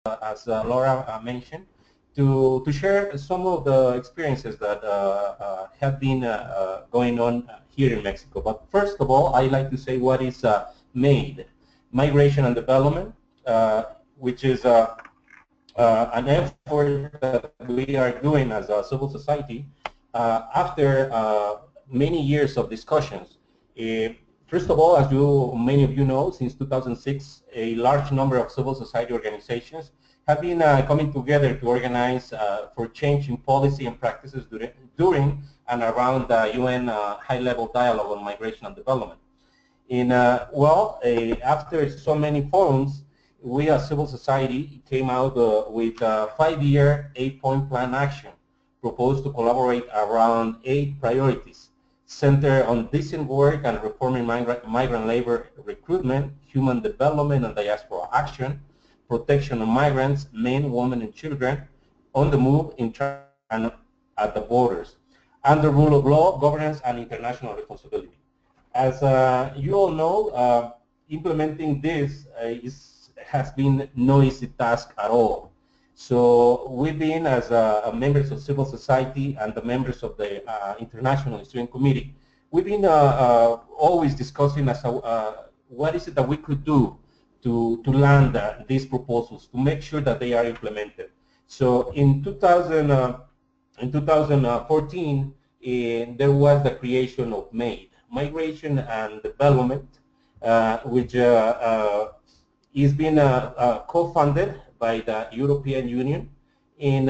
Laura mentioned, to share some of the experiences that have been going on here in Mexico. But first of all, I'd like to say what is MADE, Migration and Development, which is an effort that we are doing as a civil society after many years of discussions. First of all, as many of you know, since 2006, a large number of civil society organizations have been coming together to organize for change in policy and practices during and around the UN high-level dialogue on migration and development. After so many forums, we as civil society came out with a 5-year, 8-point plan action proposed to collaborate around 8 priorities centered on decent work and reforming migrant labor recruitment, human development and diaspora action, protection of migrants, men, women, and children on the move in and at the borders, and the rule of law, governance, and international responsibility. As you all know, implementing this has been no easy task at all. So we've been, as members of civil society and the members of the International Steering Committee, we've been always discussing as what is it that we could do to land these proposals, to make sure that they are implemented. So in 2014, there was the creation of MADE, Migration and Development, which is being co-funded by the European Union, and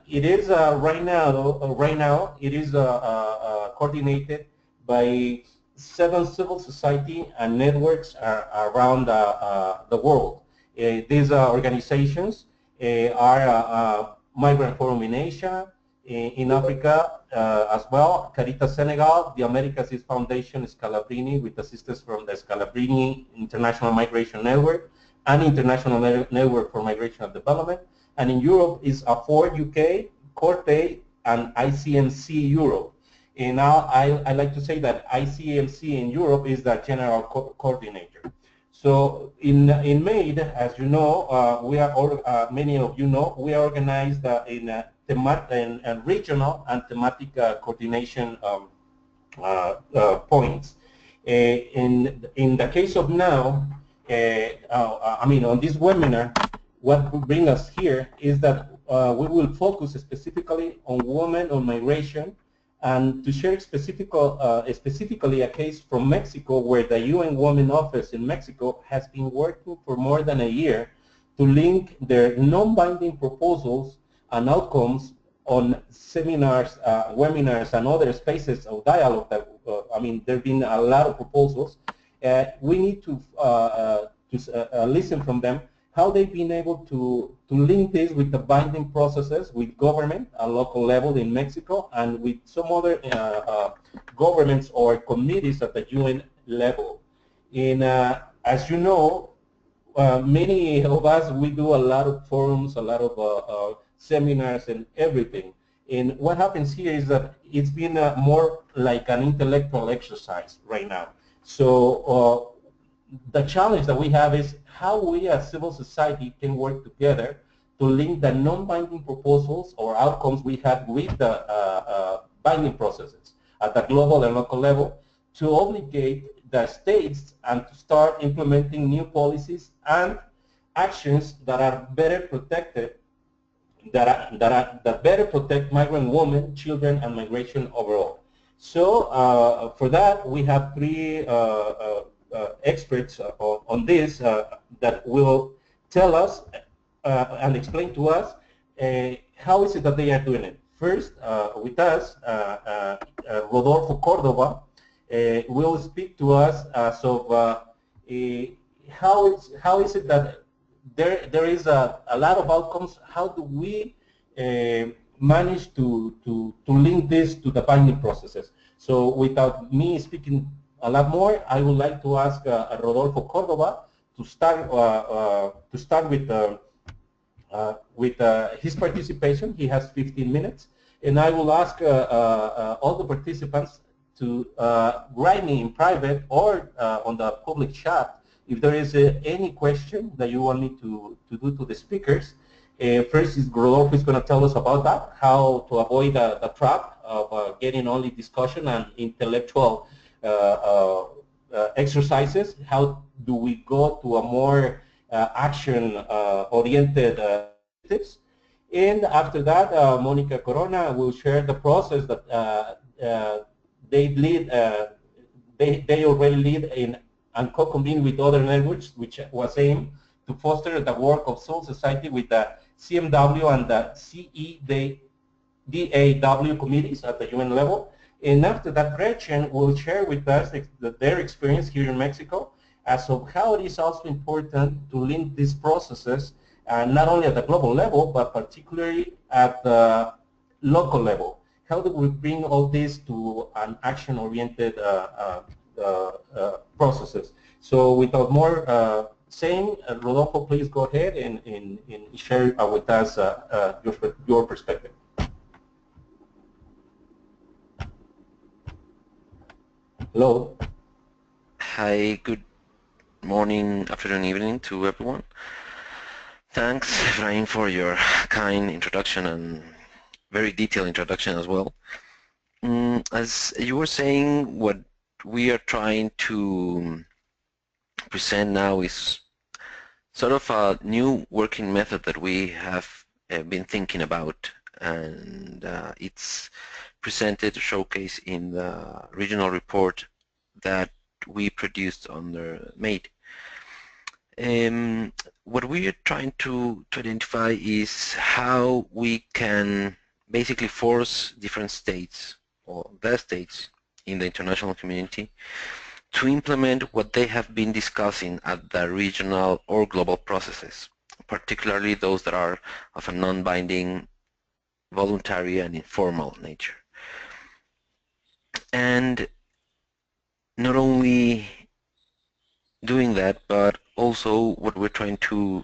it is right now it is coordinated by 7 civil society and networks around the world. These organizations are Migrant Forum in Asia, in Africa as well, Caritas Senegal, the Americas East Foundation Scalabrini with assistance from the Scalabrini International Migration Network, and International Network for Migration and Development, and in Europe is AFOR UK, CORTE, and ICMC Europe. And now I like to say that ICMC in Europe is the general coordinator. So in MADE, as you know, we are many of you know, we are organized in regional and thematic coordination points. In the case of now, on this webinar, what will bring us here is that we will focus specifically on women on migration, and to share specifically a case from Mexico where the UN Women Office in Mexico has been working for more than a year to link their non-binding proposals and outcomes on seminars, webinars, and other spaces of dialogue that, there have been a lot of proposals. We need to listen from them how they've been able to link this with the binding processes with government at local level in Mexico and with some other governments or committees at the UN level. And as you know, many of us, we do a lot of forums, a lot of seminars and everything. And what happens here is that it's been more like an intellectual exercise right now. So the challenge that we have is how we as civil society can work together to link the non-binding proposals or outcomes we have with the binding processes at the global and local level to obligate the states and to start implementing new policies and actions that are better protected, that better protect migrant women, children, and migration overall. So for that, we have 3 experts on this that will tell us and explain to us how is it that they are doing it. First, with us, Rodolfo Córdova will speak to us as of how is it that there is a lot of outcomes. How do we manage to link this to the binding processes? So without me speaking a lot more, I would like to ask Rodolfo Córdova to start with his participation. He has 15 minutes, and I will ask all the participants to write me in private or on the public chat if there is any question that you want me to do to the speakers, first is Rodolfo is going to tell us about that, how to avoid the trap of getting only discussion and intellectual exercises. How do we go to a more action-oriented initiatives? And after that, Mónica Corona will share the process that they lead. They already lead in and co-convene with other networks, which was aimed to foster the work of civil society with the CMW and the CEDAW committees at the UN level. And after that, Gretchen will share with us their experience here in Mexico as of how it is also important to link these processes, not only at the global level, but particularly at the local level. How do we bring all this to an action-oriented processes? So without more saying, Rodolfo, please go ahead and share with us your perspective. Hello. Hi, good morning, afternoon, evening to everyone. Thanks, Efrain, for your kind introduction and very detailed introduction as well. As you were saying, what we are trying to present now is sort of a new working method that we have been thinking about, and it's presented, showcased in the regional report that we produced under MADE. What we are trying to identify is how we can basically force different states, or the states in the international community, to implement what they have been discussing at the regional or global processes, particularly those that are of a non-binding, voluntary and informal nature. And not only doing that, but also what we're trying to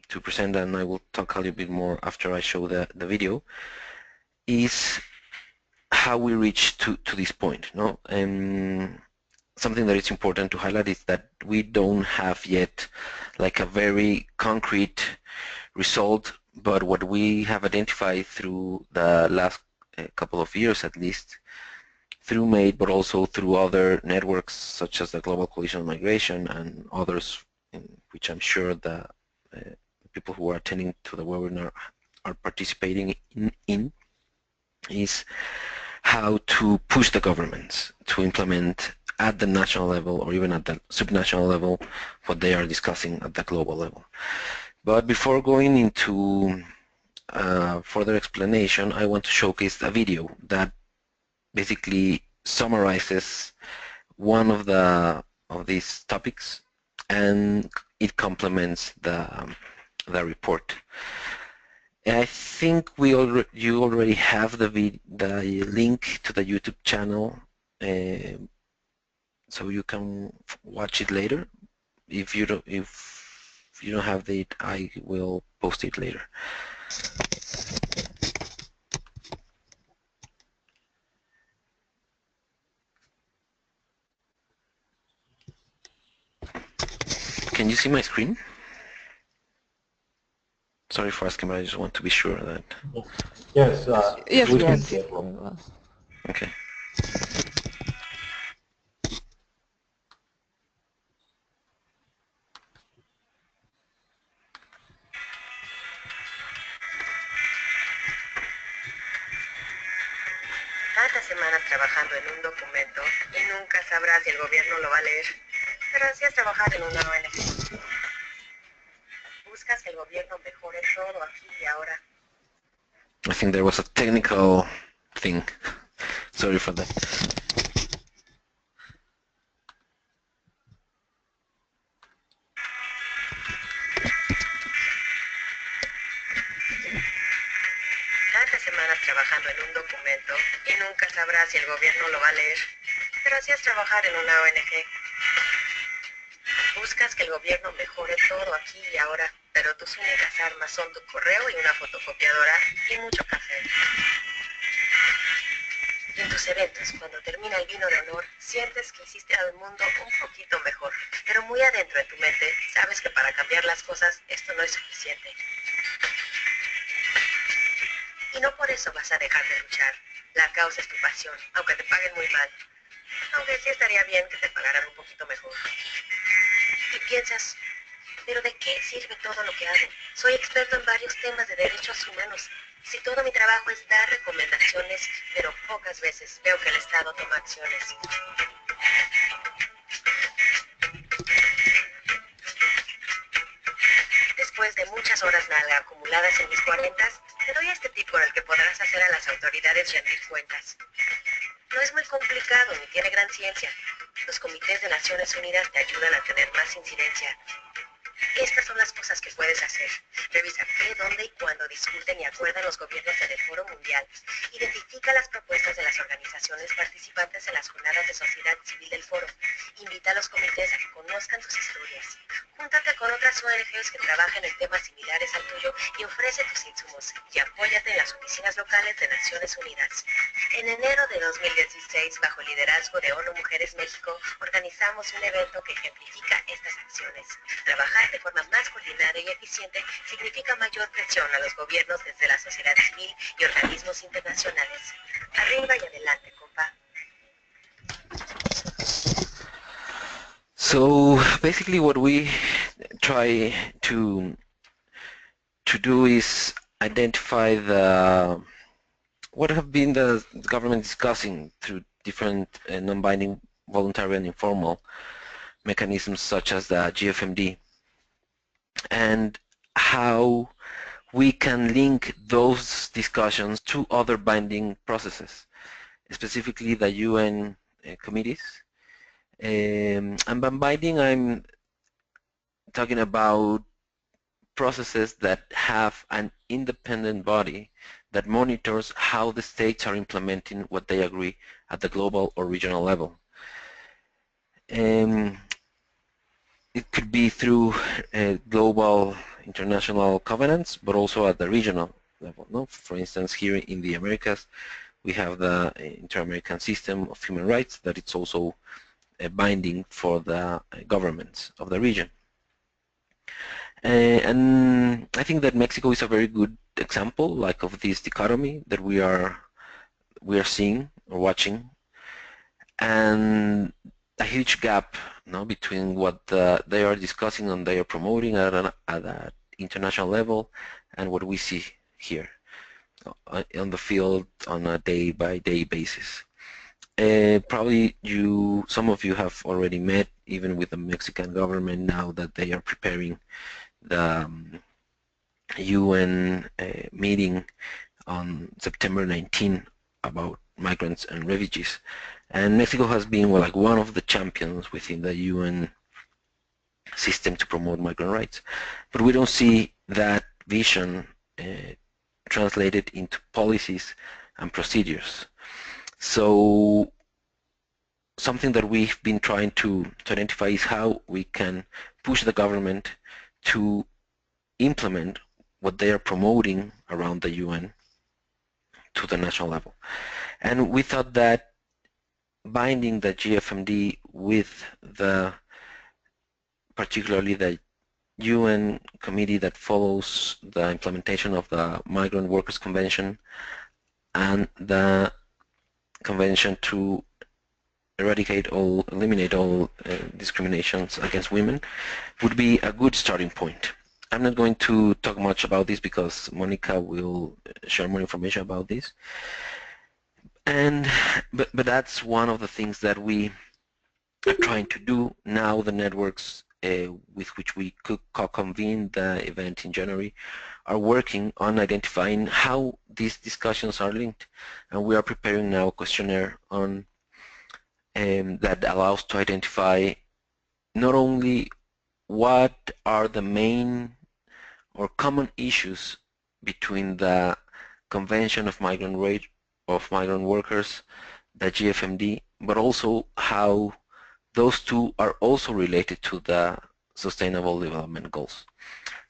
present, and I will talk a little bit more after I show the video, is how we reach to this point. No? Something that is important to highlight is that we don't have yet like a very concrete result, but what we have identified through the last couple of years at least, through MADE, but also through other networks such as the Global Coalition on Migration and others, in which I'm sure the people who are attending to the webinar are participating in, is how to push the governments to implement at the national level or even at the subnational level what they are discussing at the global level. But before going into further explanation, I want to showcase a video that basically summarizes one of these topics, and it complements the report. I think you already have the link to the YouTube channel, so you can watch it later. If you don't have it, I will post it later. Can you see my screen? Sorry for asking, but I just want to be sure that. Yes. Yes, we yes. can. Okay. Tantas semanas trabajando en un documento y nunca sabrás si el gobierno lo va a leer. Pero así es trabajar en una ONG. Buscas que el gobierno mejore todo aquí y ahora. I think there was a technical thing. Sorry for that. Tantas semanas trabajando en un documento y nunca sabrás si el gobierno lo va a leer. Pero así es trabajar en una ONG. Buscas que el gobierno mejore todo aquí y ahora, pero tus únicas armas son tu correo y una fotocopiadora y mucho café. En tus eventos, cuando termina el vino de honor, sientes que hiciste al mundo un poquito mejor, pero muy adentro de tu mente sabes que para cambiar las cosas esto no es suficiente. Y no por eso vas a dejar de luchar. La causa es tu pasión, aunque te paguen muy mal. Aunque sí estaría bien que te pagaran un poquito mejor. Y piensas, ¿pero de qué sirve todo lo que hago? Soy experto en varios temas de derechos humanos. Si todo mi trabajo es dar recomendaciones, pero pocas veces veo que el Estado toma acciones. Después de muchas horas nalga acumuladas en mis 40s, te doy este tip con el que podrás hacer a las autoridades rendir cuentas. No es muy complicado ni tiene gran ciencia. Los comités de Naciones Unidas te ayudan a tener más incidencia. Estas son las cosas que puedes hacer. Revisa qué, dónde y cuándo discuten y acuerdan los gobiernos en el Foro Mundial. Identifica las propuestas de las organizaciones participantes en las jornadas de sociedad civil del foro. Invita a los comités a que conozcan tus historias. Júntate con otras ONGs que trabajan en temas similares al tuyo y ofrece tus insumos. Y apóyate en las oficinas locales de Naciones Unidas. En enero de 2016, bajo el liderazgo de ONU Mujeres México, organizamos un evento que ejemplifica estas acciones. Trabajar de forma más coordinada y eficiente significa mayor presión a los gobiernos desde la sociedad civil y organismos internacionales. Arriba y adelante, compa. So basically what we try to do is identify what have been the government discussing through different non-binding voluntary and informal mechanisms such as the GFMD, and how we can link those discussions to other binding processes, specifically the UN committees. And by binding, I'm talking about processes that have an independent body that monitors how the states are implementing what they agree at the global or regional level. It could be through global international covenants, but also at the regional level. No? For instance, here in the Americas, we have the Inter-American System of Human Rights that it's also binding for the governments of the region. And I think that Mexico is a very good example, like, of this dichotomy that we are seeing or watching, and a huge gap, no, between what they are discussing and they are promoting at an international level and what we see here on the field on a day-by-day basis. Probably some of you have already met even with the Mexican government now that they are preparing the UN meeting on September 19 about migrants and refugees. And Mexico has been like one of the champions within the UN system to promote migrant rights. But we don't see that vision translated into policies and procedures. So something that we've been trying to identify is how we can push the government to implement what they are promoting around the UN to the national level. And we thought that binding the GFMD with particularly the UN committee that follows the implementation of the Migrant Workers Convention and the Convention to eliminate all discriminations against women would be a good starting point. I'm not going to talk much about this because Mónica will share more information about this. But that's one of the things that we are trying to do now. The networks with which we could convene the event in January are working on identifying how these discussions are linked, and we are preparing now a questionnaire on that allows to identify not only what are the main or common issues between the Convention of Migrant Workers, the GFMD, but also how those two are also related to the Sustainable Development Goals.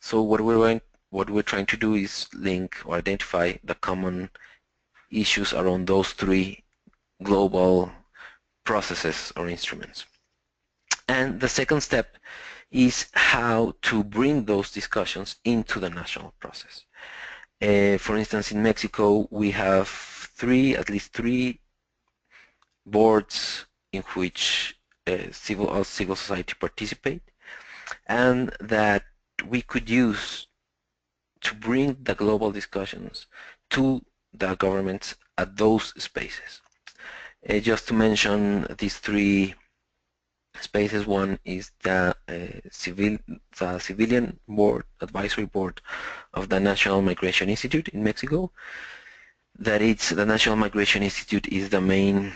So what we're trying to do is link or identify the common issues around those three global processes or instruments. And the second step is how to bring those discussions into the national process. For instance, in Mexico, we have at least three boards in which civil society participate, and that we could use to bring the global discussions to the governments at those spaces. Just to mention these three spaces, one is the civilian board, advisory board of the National Migration Institute in Mexico. That it's the National Migration Institute is the main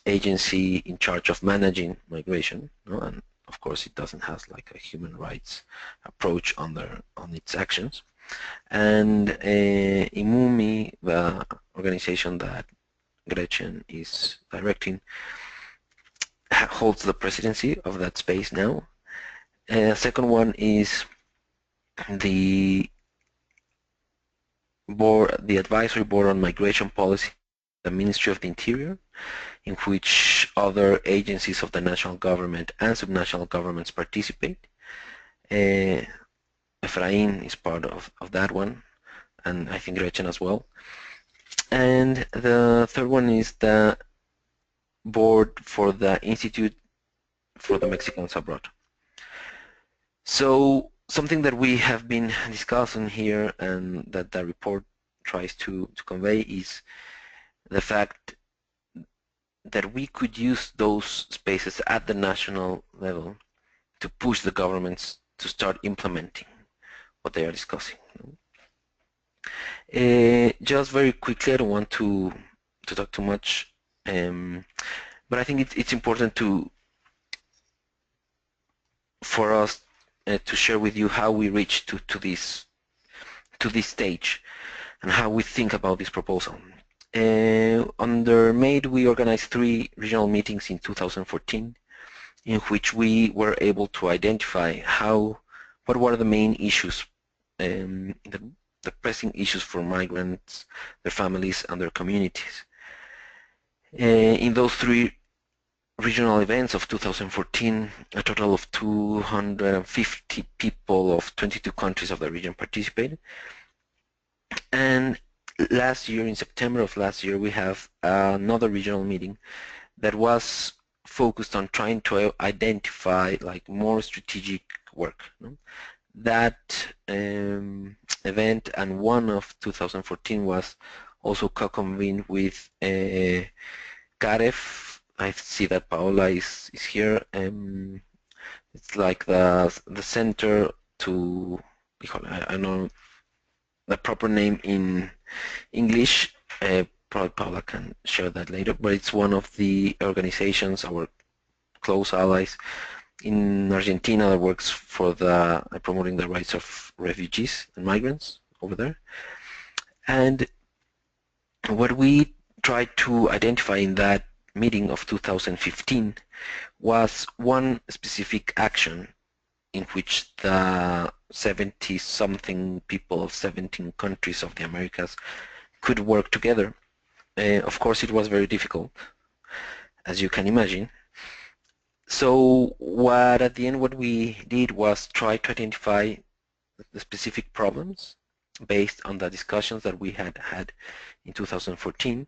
agency in charge of managing migration, and of course it doesn't have like a human rights approach on its actions. And IMUMI, the organization that Gretchen is directing, holds the presidency of that space now. Second one is the advisory board on migration policy, the Ministry of the Interior, in which other agencies of the national government and subnational governments participate. Efrain is part of that one, and I think Gretchen as well. And the third one is the board for the Institute for the Mexicans Abroad. So something that we have been discussing here and that the report tries to convey is the fact that we could use those spaces at the national level to push the governments to start implementing what they are discussing. Just very quickly, I don't want to talk too much, but I think it's important for us to share with you how we reached to this stage and how we think about this proposal. Under MAID, we organized 3 regional meetings in 2014, in which we were able to identify what were the main issues, the pressing issues for migrants, their families, and their communities. In those 3 regional events of 2014, a total of 250 people of 22 countries of the region participated. And last year, in September of last year, we have another regional meeting that was focused on trying to identify like more strategic work. That event and one of 2014 was also co-convened with CAREF. I see that Paola is here. It's like the center to, I know the proper name in English, probably Paola can share that later, but it's one of the organizations, our close allies in Argentina, that works for promoting the rights of refugees and migrants over there. And what we tried to identify in that meeting of 2015 was one specific action in which the 70-something people of 17 countries of the Americas could work together. Of course, it was very difficult, as you can imagine. So at the end what we did was try to identify the specific problems based on the discussions that we had in 2014,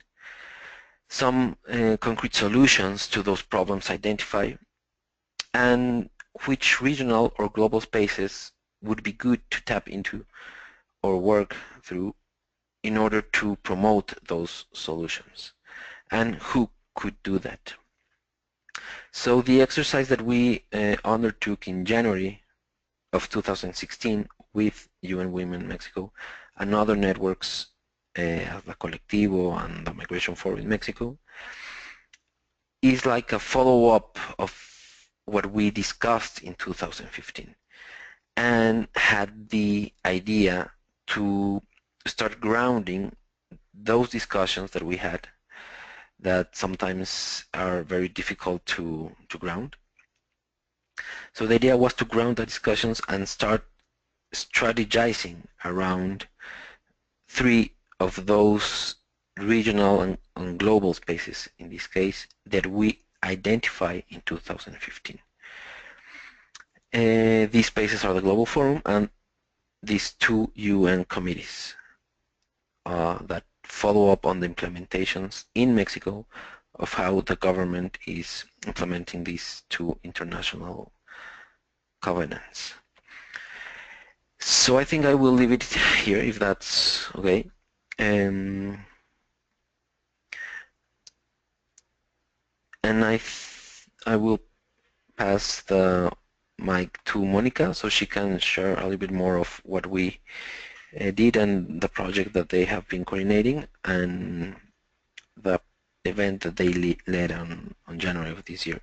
some concrete solutions to those problems identified, and which regional or global spaces would be good to tap into or work through in order to promote those solutions, and who could do that. So the exercise that we undertook in January of 2016 with UN Women Mexico and other networks, the Colectivo and the Migration Forum in Mexico, is like a follow-up of what we discussed in 2015, and had the idea to start grounding those discussions that we had that sometimes are very difficult to ground. So the idea was to ground the discussions and start strategizing around 3 of those regional and global spaces, in this case, that we identify in 2015. These spaces are the Global Forum and these two UN committees that follow up on the implementations in Mexico of how the government is implementing these two international covenants. So I think I will leave it here if that's okay. And I will pass the mic to Mónica so she can share a little bit more of what we did and the project that they have been coordinating and the event that they led on January of this year.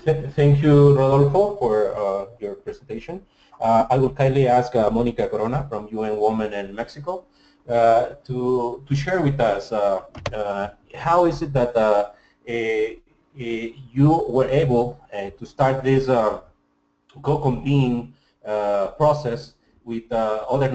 Thank you, Rodolfo, for your presentation. I will kindly ask Mónica Corona from UN Women in Mexico to share with us how is it that you were able to start this co-convene process with other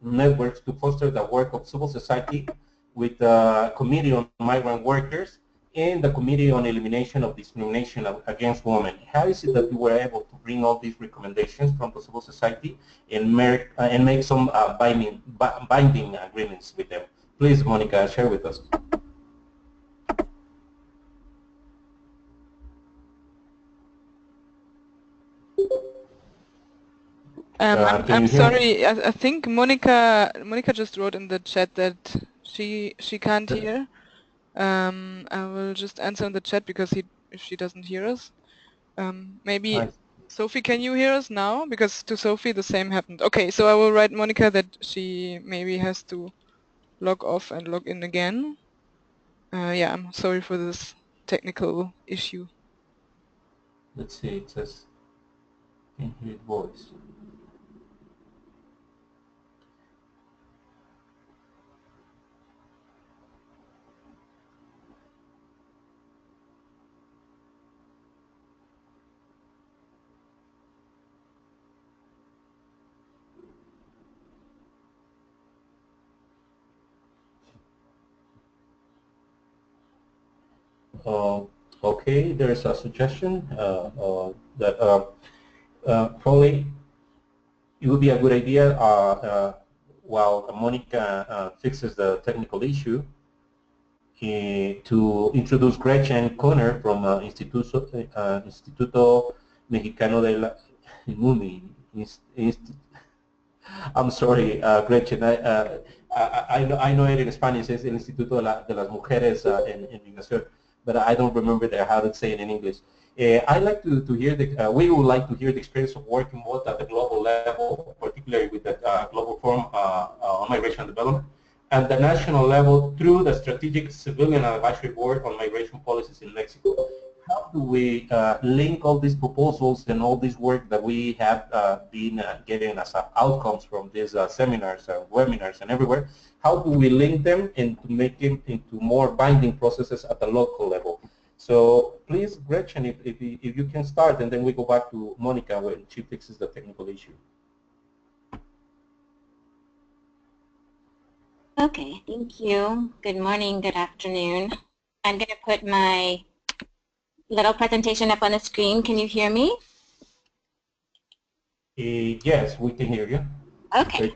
networks to foster the work of civil society with the Committee on Migrant Workers and the Committee on Elimination of Discrimination Against Women. How is it that you were able to bring all these recommendations from the civil society and make some binding agreements with them? Please, Mónica, share with us. I'm sorry. I think Mónica just wrote in the chat that she can't hear. I will just answer in the chat because if she doesn't hear us. Maybe Sophie, can you hear us now? Because to Sophie the same happened. Okay, so I will write Mónica that she maybe has to log off and log in again. Yeah, I'm sorry for this technical issue. Let's see, it says can hear voice. Okay, there's a suggestion that probably it would be a good idea while Mónica fixes the technical issue to introduce Gretchen Kuhner from Instituto Mexicano de la IMUMI. I'm sorry, Gretchen. I know it in Spanish. It's el Instituto de las Mujeres en Migración, but I don't remember how to say it in English. I'd like to hear we would like to hear the experience of working both at the global level, particularly with the Global Forum on Migration and Development, and the national level through the Strategic Civilian Advisory Board on Migration Policies in Mexico. How do we link all these proposals and all this work that we have been getting as outcomes from these seminars, webinars, and everywhere? How do we link them and to make them into more binding processes at the local level? So please, Gretchen, if you can start, and then we go back to Mónica when she fixes the technical issue. Okay, thank you. Good morning, good afternoon. I'm going to put my little presentation up on the screen. Can you hear me? Yes, we can hear you. Okay.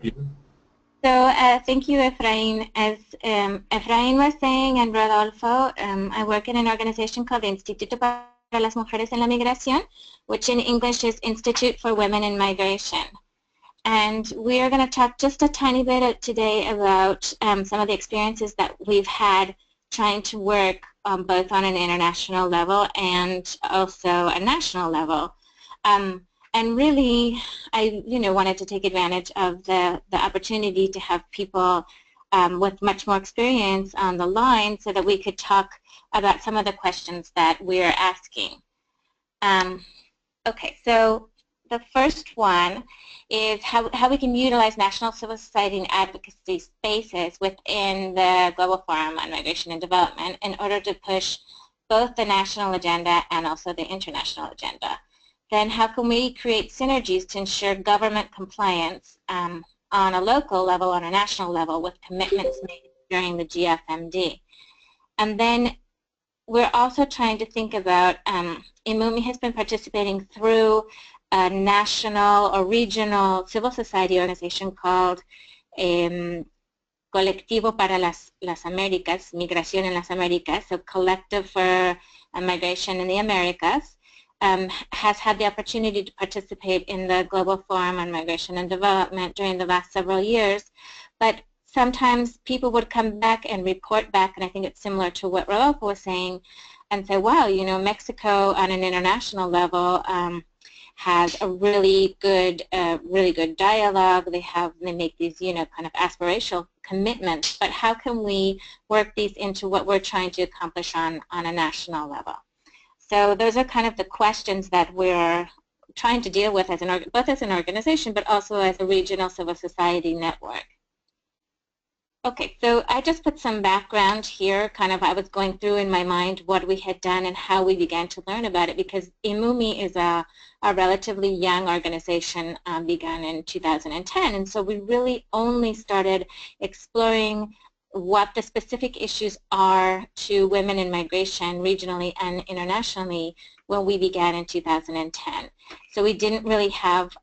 So thank you, Efrain. As Efrain was saying, and Rodolfo, I work in an organization called Instituto para las Mujeres en la Migración, which in English is Institute for Women in Migration. And we are going to talk just a tiny bit today about some of the experiences that we've had trying to work both on an international level and also a national level. And really, I wanted to take advantage of the opportunity to have people with much more experience on the line so that we could talk about some of the questions that we're asking. Okay, so the first one is how we can utilize national civil society and advocacy spaces within the Global Forum on Migration and Development in order to push both the national agenda and also the international agenda. Then how can we create synergies to ensure government compliance on on a local level, on a national level, with commitments made during the GFMD. And then we're also trying to think about, IMUMI has been participating through a national or regional civil society organization called Colectivo para las Américas, Migración en las Américas, so Collective for Migration in the Americas, has had the opportunity to participate in the Global Forum on Migration and Development during the last several years. But sometimes people would come back and report back, and I think it's similar to what Rodolfo was saying, and say, wow, you know, Mexico on an international level has a really good dialogue. They make these, you know, kind of aspirational commitments, but how can we work these into what we're trying to accomplish on a national level? So those are kind of the questions that we're trying to deal with both as an organization, but also as a regional civil society network. Okay, so I just put some background here, kind of I was going through in my mind what we had done and how we began to learn about it, because IMUMI is a relatively young organization, began in 2010, and so we really only started exploring what the specific issues are to women in migration regionally and internationally when we began in 2010. So we didn't really have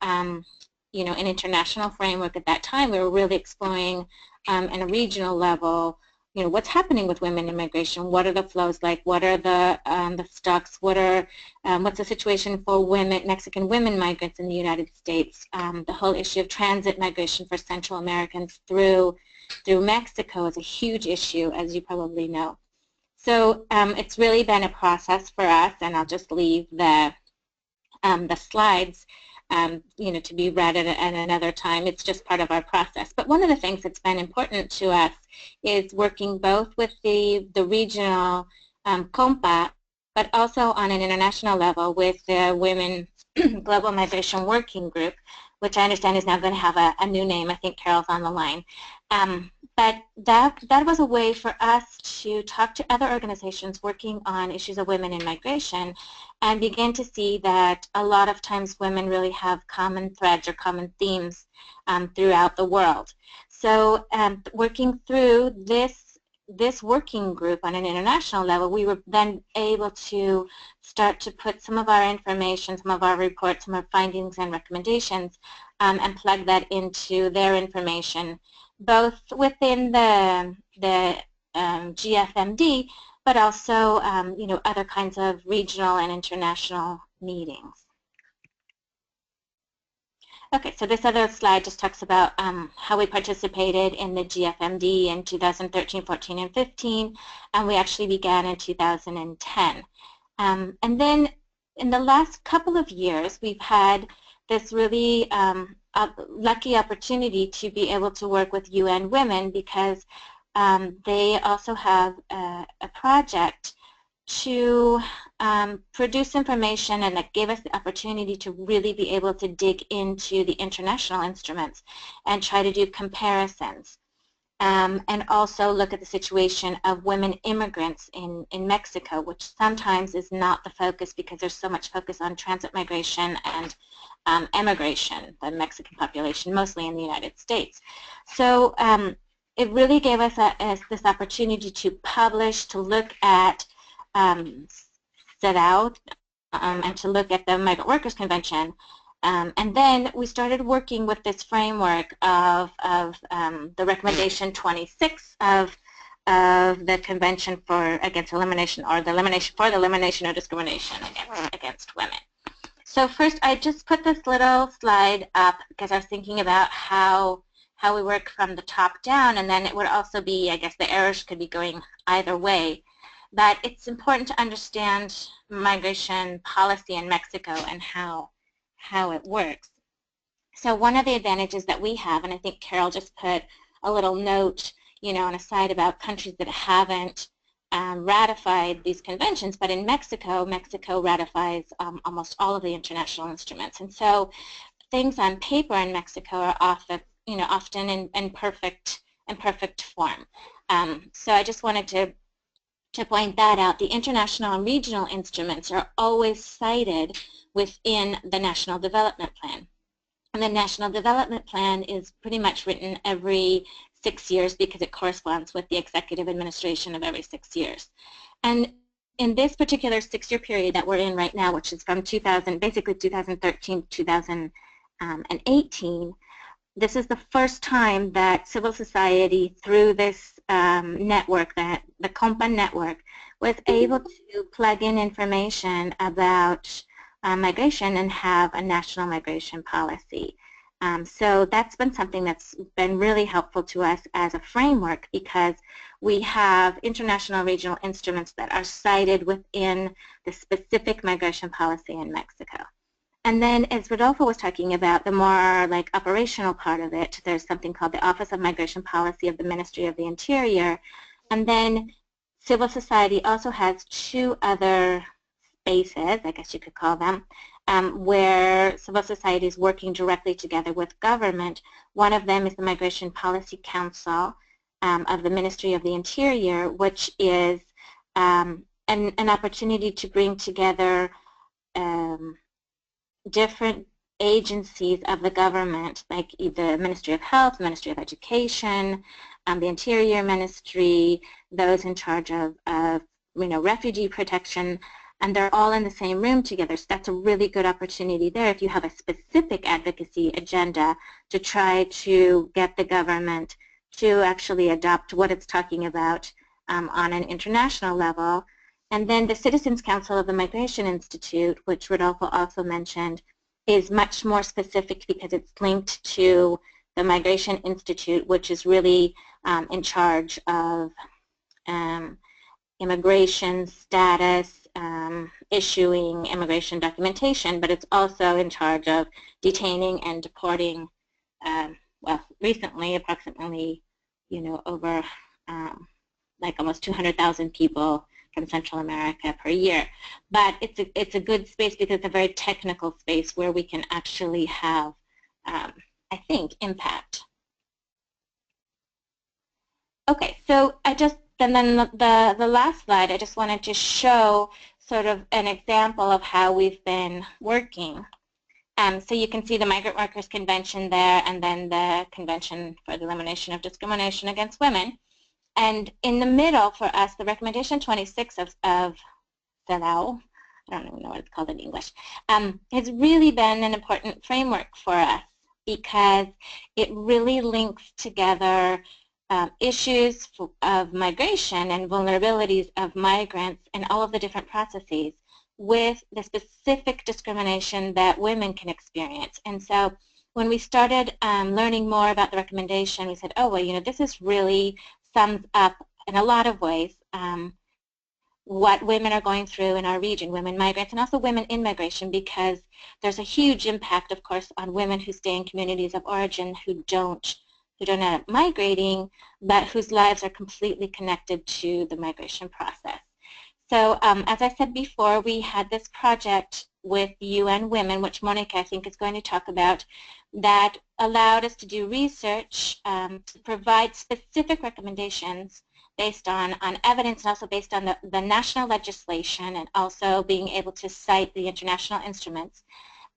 you know, an international framework at that time. We were really exploring at a regional level, you know, what's happening with women in migration, what are the flows like, what are the stocks, what's the situation for women, Mexican women migrants in the United States, the whole issue of transit migration for Central Americans through Mexico is a huge issue, as you probably know. So it's really been a process for us, and I'll just leave the slides you know, to be read at another time. It's just part of our process. But one of the things that's been important to us is working both with the regional COMPA, but also on an international level with the Women Global Migration Working Group, which I understand is now going to have a new name. I think Carol's on the line. But that was a way for us to talk to other organizations working on issues of women in migration and begin to see that a lot of times women really have common threads or common themes throughout the world. So working through this working group on an international level, we were then able to start to put some of our information, some of our reports, some of our findings and recommendations, and plug that into their information, both within the GFMD, but also you know, other kinds of regional and international meetings. Okay, so this other slide just talks about how we participated in the GFMD in 2013, 14, and 15, and we actually began in 2010. And then in the last couple of years, we've had this really lucky opportunity to be able to work with UN Women, because they also have a project to produce information, and that gave us the opportunity to really be able to dig into the international instruments and try to do comparisons, and also look at the situation of women immigrants in Mexico, which sometimes is not the focus because there's so much focus on transit migration and emigration, the Mexican population, mostly in the United States. So it really gave us this opportunity to publish, to look at, set out, and to look at the Migrant Workers Convention. And then we started working with this framework of the recommendation 26 of the Convention against Elimination, or the elimination of discrimination against women. So first, I just put this little slide up because I was thinking about how we work from the top down, and then it would also be, I guess the arrows could be going either way. But it's important to understand migration policy in Mexico and how it works. So one of the advantages that we have, and I think Carol just put a little note, you know, on a side about countries that haven't ratified these conventions, but in Mexico ratifies almost all of the international instruments, and so things on paper in Mexico are often in perfect form. So I just wanted to point that out. The international and regional instruments are always cited within the National Development Plan. And the National Development Plan is pretty much written every 6 years because it corresponds with the executive administration of every 6 years. And in this particular 6-year period that we're in right now, which is from basically 2013 to 2018, this is the first time that civil society, through this network, the COMPA network, was able to plug in information about migration and have a national migration policy. So that's been something that's been really helpful to us as a framework, because we have international regional instruments that are cited within the specific migration policy in Mexico. And then, as Rodolfo was talking about, the more like operational part of it, there's something called the Office of Migration Policy of the Ministry of the Interior. And then civil society also has 2 other spaces, I guess you could call them, where civil society is working directly together with government. One of them is the Migration Policy Council of the Ministry of the Interior, which is an opportunity to bring together different agencies of the government, like the Ministry of Health, Ministry of Education, the Interior Ministry, those in charge of refugee protection, and they're all in the same room together. So that's a really good opportunity there if you have a specific advocacy agenda to try to get the government to actually adopt what it's talking about on an international level. And then the Citizens Council of the Migration Institute, which Rodolfo also mentioned, is much more specific because it's linked to the Migration Institute, which is really in charge of immigration status, issuing immigration documentation, but it's also in charge of detaining and deporting, well, recently approximately, over like almost 200,000 people from Central America per year. But it's a good space because it's a very technical space where we can actually have, I think, impact. Okay, so and then the last slide, I just wanted to show sort of an example of how we've been working. So you can see the Migrant Workers Convention there, and then the Convention for the Elimination of Discrimination Against Women. And in the middle for us, the recommendation 26 of CEDAW, I don't even know what it's called in English, has really been an important framework for us because it really links together issues of migration and vulnerabilities of migrants and all of the different processes with the specific discrimination that women can experience. And so when we started learning more about the recommendation, we said, oh, well, this is really sums up in a lot of ways what women are going through in our region, women migrants, and also women in migration, because there's a huge impact, of course, on women who stay in communities of origin who don't end up migrating, but whose lives are completely connected to the migration process. So as I said before, we had this project with UN Women, which Mónica, I think, is going to talk about, that allowed us to do research to provide specific recommendations based on evidence and also based on the national legislation, and also being able to cite the international instruments,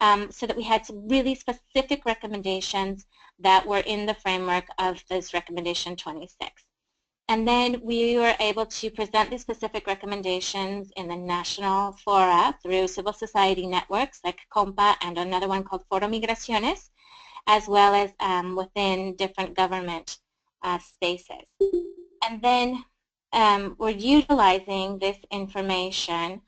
so that we had some really specific recommendations that were in the framework of this recommendation 26. And then we were able to present these specific recommendations in the national fora through civil society networks like COMPA and another one called Foro Migraciones, as well as within different government spaces. And then we're utilizing this information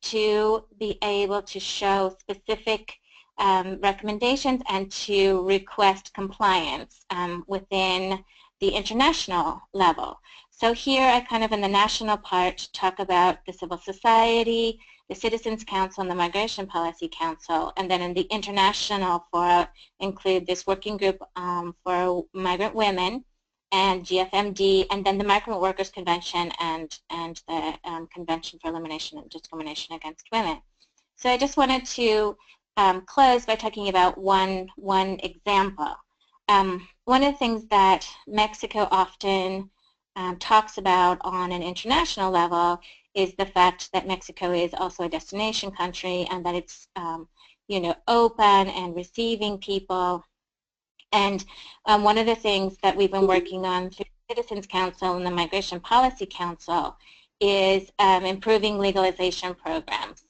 to be able to show specific recommendations and to request compliance within the international level. So here I kind of in the national part talk about the civil society, the Citizens Council, and the Migration Policy Council, and then in the international fora include this working group for migrant women and GFMD, and then the Migrant Workers Convention and the Convention for Elimination of Discrimination Against Women. So I just wanted to close by talking about one example. One of the things that Mexico often talks about on an international level is the fact that Mexico is also a destination country, and that it's you know, open and receiving people. And one of the things that we've been working on through the Citizens Council and the Migration Policy Council is improving legalization programs,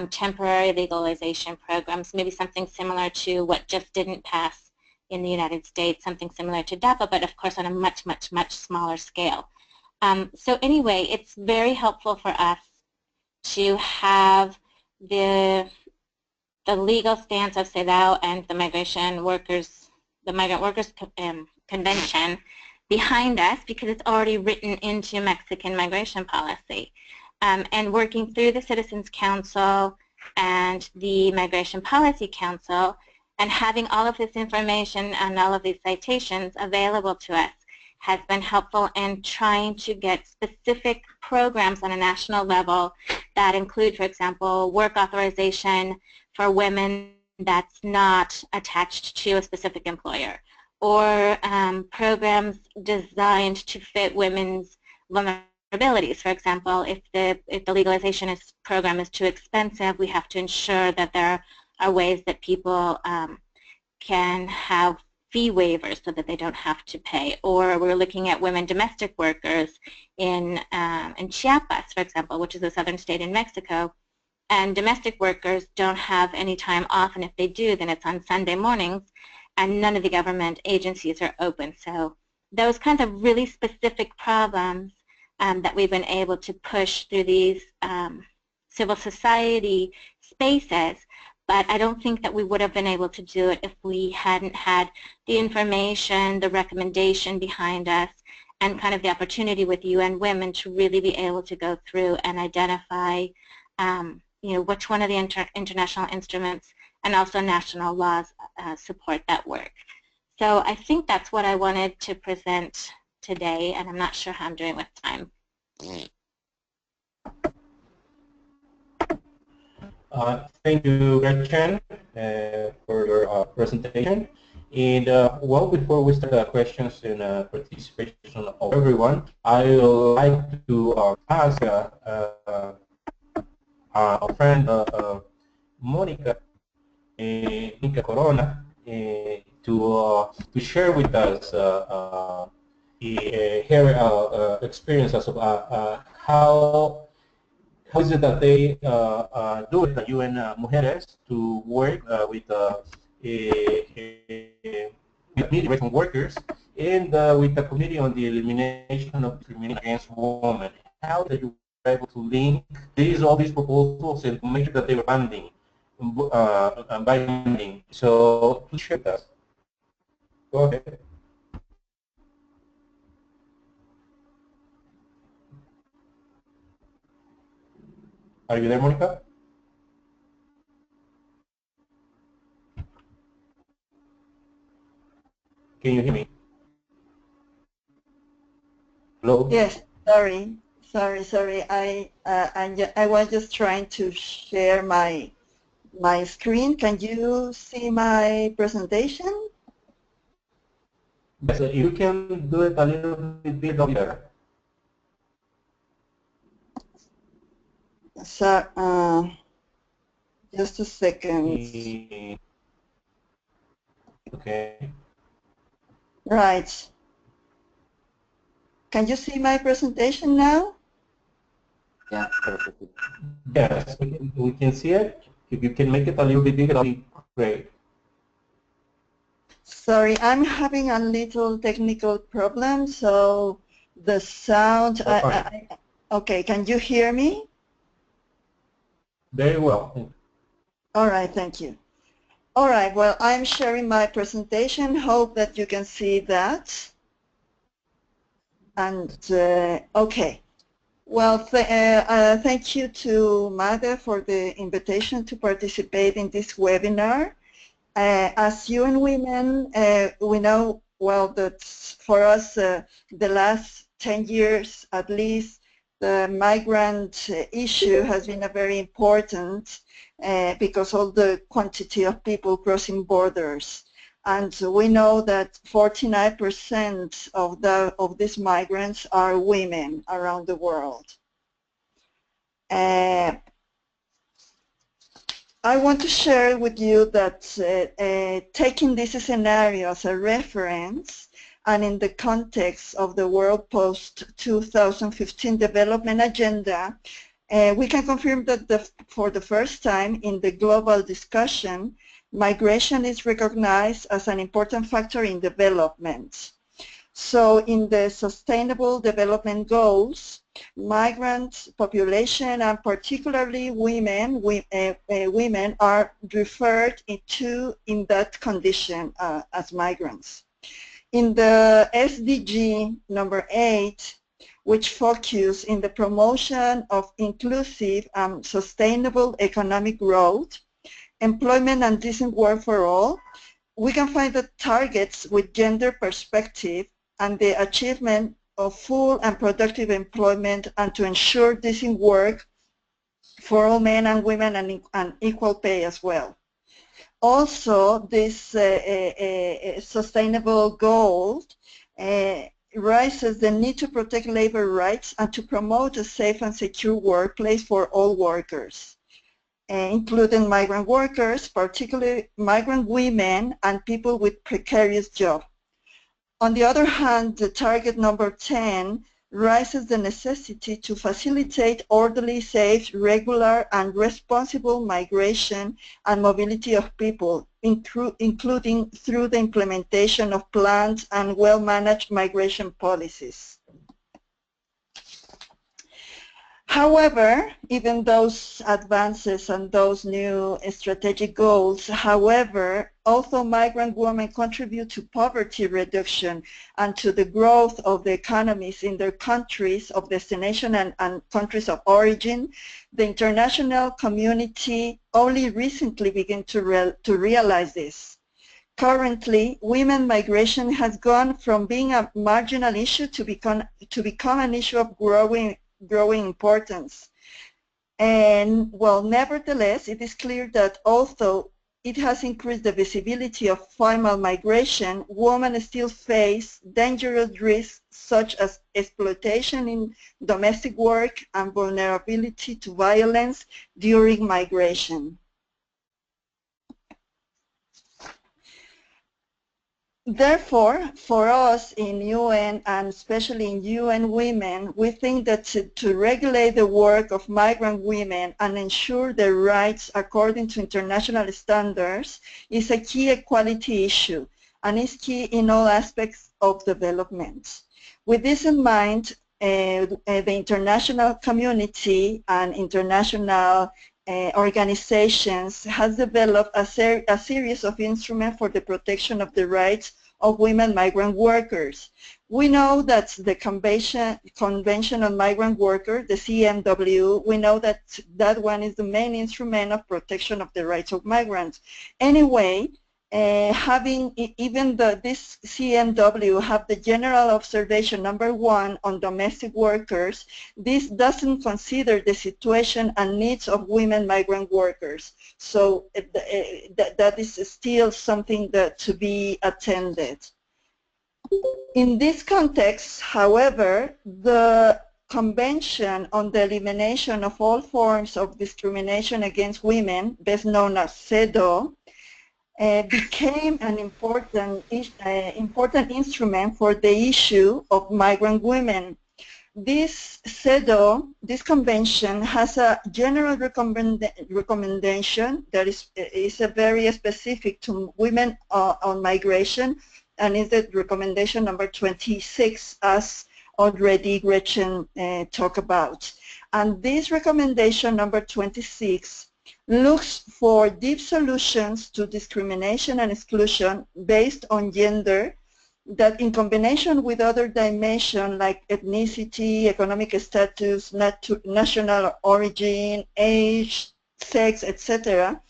temporary legalization programs, maybe something similar to what just didn't pass in the United States, something similar to DAPA, but of course on a much, much, much smaller scale. So anyway, it's very helpful for us to have the legal stance of CEDAW and the Migrant Workers Convention behind us, because it's already written into Mexican migration policy. And working through the Citizens Council and the Migration Policy Council, and having all of this information and all of these citations available to us has been helpful in trying to get specific programs on a national level that include, for example, work authorization for women that's not attached to a specific employer, or programs designed to fit women's vulnerabilities. For example, if the legalization program is too expensive, we have to ensure that there are ways that people can have fee waivers so that they don't have to pay. Or we're looking at women domestic workers in Chiapas, for example, which is a southern state in Mexico. And domestic workers don't have any time off, and if they do, then it's on Sunday mornings, and none of the government agencies are open. So those kinds of really specific problems that we've been able to push through these civil society spaces, but I don't think that we would have been able to do it if we hadn't had the information, the recommendation behind us, and kind of the opportunity with UN Women to really be able to go through and identify you know, which one of the international instruments and also national laws support that work. So I think that's what I wanted to present today, and I'm not sure how I'm doing with time. Thank you, Gretchen, for your presentation. And well, before we start the questions and participation of everyone, I would like to ask a friend, Mónica, Corona, to share with us her experience of how is it that they do it at UN Mujeres to work with migration workers and with the Committee on the Elimination of Discrimination Against Women. How did you were able to link all these proposals and make sure that they were binding? So please share with us. Go ahead. Are you there, Mónica? Can you hear me? Hello? Yes, sorry. I was just trying to share my screen. Can you see my presentation? Yes, you can do it a little bit bigger. So, just a second. Okay. Right. Can you see my presentation now? Yeah, perfect. Yes, we can see it. If you can make it a little bit bigger, that'll be great. Sorry, I'm having a little technical problem, so the sound. Okay, can you hear me? Very well. All right, thank you. All right, well, I'm sharing my presentation. Hope that you can see that. And okay. Well, thank you to Mada for the invitation to participate in this webinar. As UN Women, we know well that for us, the last 10 years at least, the migrant issue has been a very important because of the quantity of people crossing borders. And we know that 49% of these migrants are women around the world. I want to share with you that taking this scenario as a reference and in the context of the World Post-2015 Development Agenda, we can confirm that for the first time in the global discussion, migration is recognized as an important factor in development. So in the Sustainable Development Goals, migrant population and particularly women are referred to in that condition as migrants. In the SDG number 8, which focus in the promotion of inclusive and sustainable economic growth, employment and decent work for all, we can find the targets with gender perspective and the achievement of full and productive employment and to ensure decent work for all men and women and equal pay as well. Also, this sustainable goal raises the need to protect labor rights and to promote a safe and secure workplace for all workers, including migrant workers, particularly migrant women and people with precarious jobs. On the other hand, the target number 10 raises the necessity to facilitate orderly, safe, regular, and responsible migration and mobility of people, including through the implementation of planned and well-managed migration policies. However, even those advances and those new strategic goals, however, although migrant women contribute to poverty reduction and to the growth of the economies in their countries of destination and countries of origin, the international community only recently began to realize this. Currently, women migration has gone from being a marginal issue to become an issue of growing importance. And well, nevertheless, it is clear that although it has increased the visibility of female migration, women still face dangerous risks such as exploitation in domestic work and vulnerability to violence during migration. Therefore, for us in UN and especially in UN Women, we think that to regulate the work of migrant women and ensure their rights according to international standards is a key equality issue and is key in all aspects of development. With this in mind, the international community and international organizations has developed a series of instruments for the protection of the rights of women migrant workers. We know that the Convention on Migrant Workers, the CMW, we know that that one is the main instrument of protection of the rights of migrants. Anyway, having even this CMW have the general observation number 1 on domestic workers, this doesn't consider the situation and needs of women migrant workers. So that is still something that to be attended. In this context, however, the Convention on the Elimination of All Forms of Discrimination Against Women, best known as CEDAW, became an important instrument for the issue of migrant women. This CEDAW, this convention, has a general recommendation that is very specific to women on migration, and is the recommendation number 26, as already Gretchen talked about. And this recommendation number 26 looks for deep solutions to discrimination and exclusion based on gender that in combination with other dimensions like ethnicity, economic status, national origin, age, sex, etc.,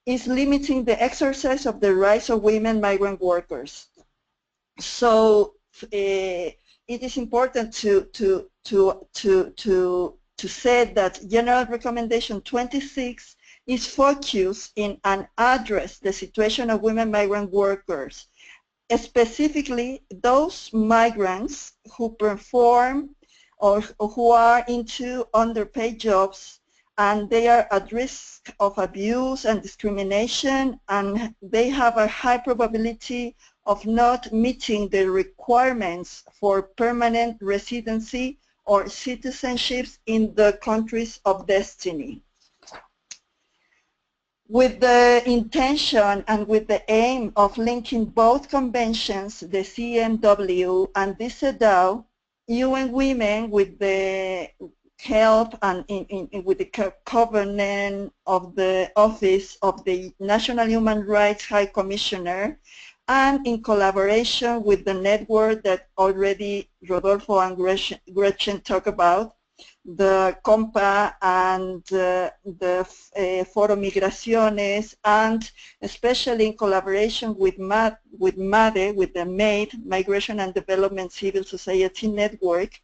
is limiting the exercise of the rights of women migrant workers. So it is important to say that General Recommendation 26 is focused in and address the situation of women migrant workers, specifically those migrants who perform or who are into underpaid jobs and they are at risk of abuse and discrimination, and they have a high probability of not meeting the requirements for permanent residency or citizenships in the countries of destiny. With the intention and with the aim of linking both conventions, the CMW and the CEDAW, UN Women, with the help and with the covenant of the Office of the National Human Rights High Commissioner, and in collaboration with the network that already Rodolfo and Gretchen talked about, the COMPA and the Foro Migraciones, and especially in collaboration with MADE, with the MADE, Migration and Development Civil Society Network,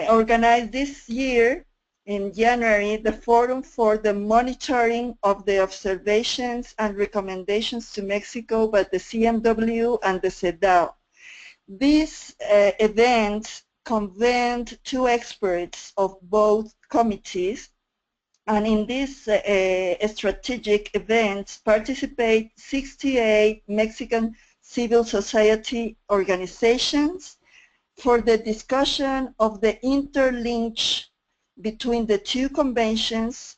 organized this year in January the Forum for the Monitoring of the Observations and Recommendations to Mexico by the CMW and the CEDAW. This event convened two experts of both committees, and in this strategic event participate 68 Mexican civil society organizations for the discussion of the interlinks between the two conventions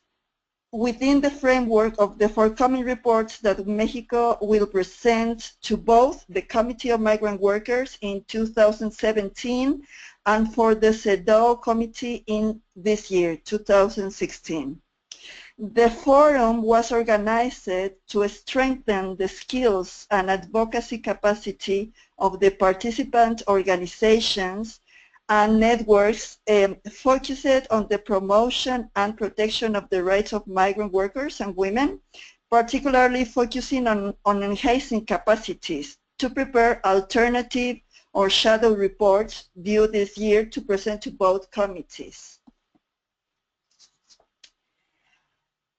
within the framework of the forthcoming reports that Mexico will present to both the Committee of Migrant Workers in 2017 and for the CEDAW Committee in this year, 2016. The forum was organized to strengthen the skills and advocacy capacity of the participant organizations and networks focused on the promotion and protection of the rights of migrant workers and women, particularly focusing on enhancing capacities to prepare alternative or shadow reports due this year to present to both committees.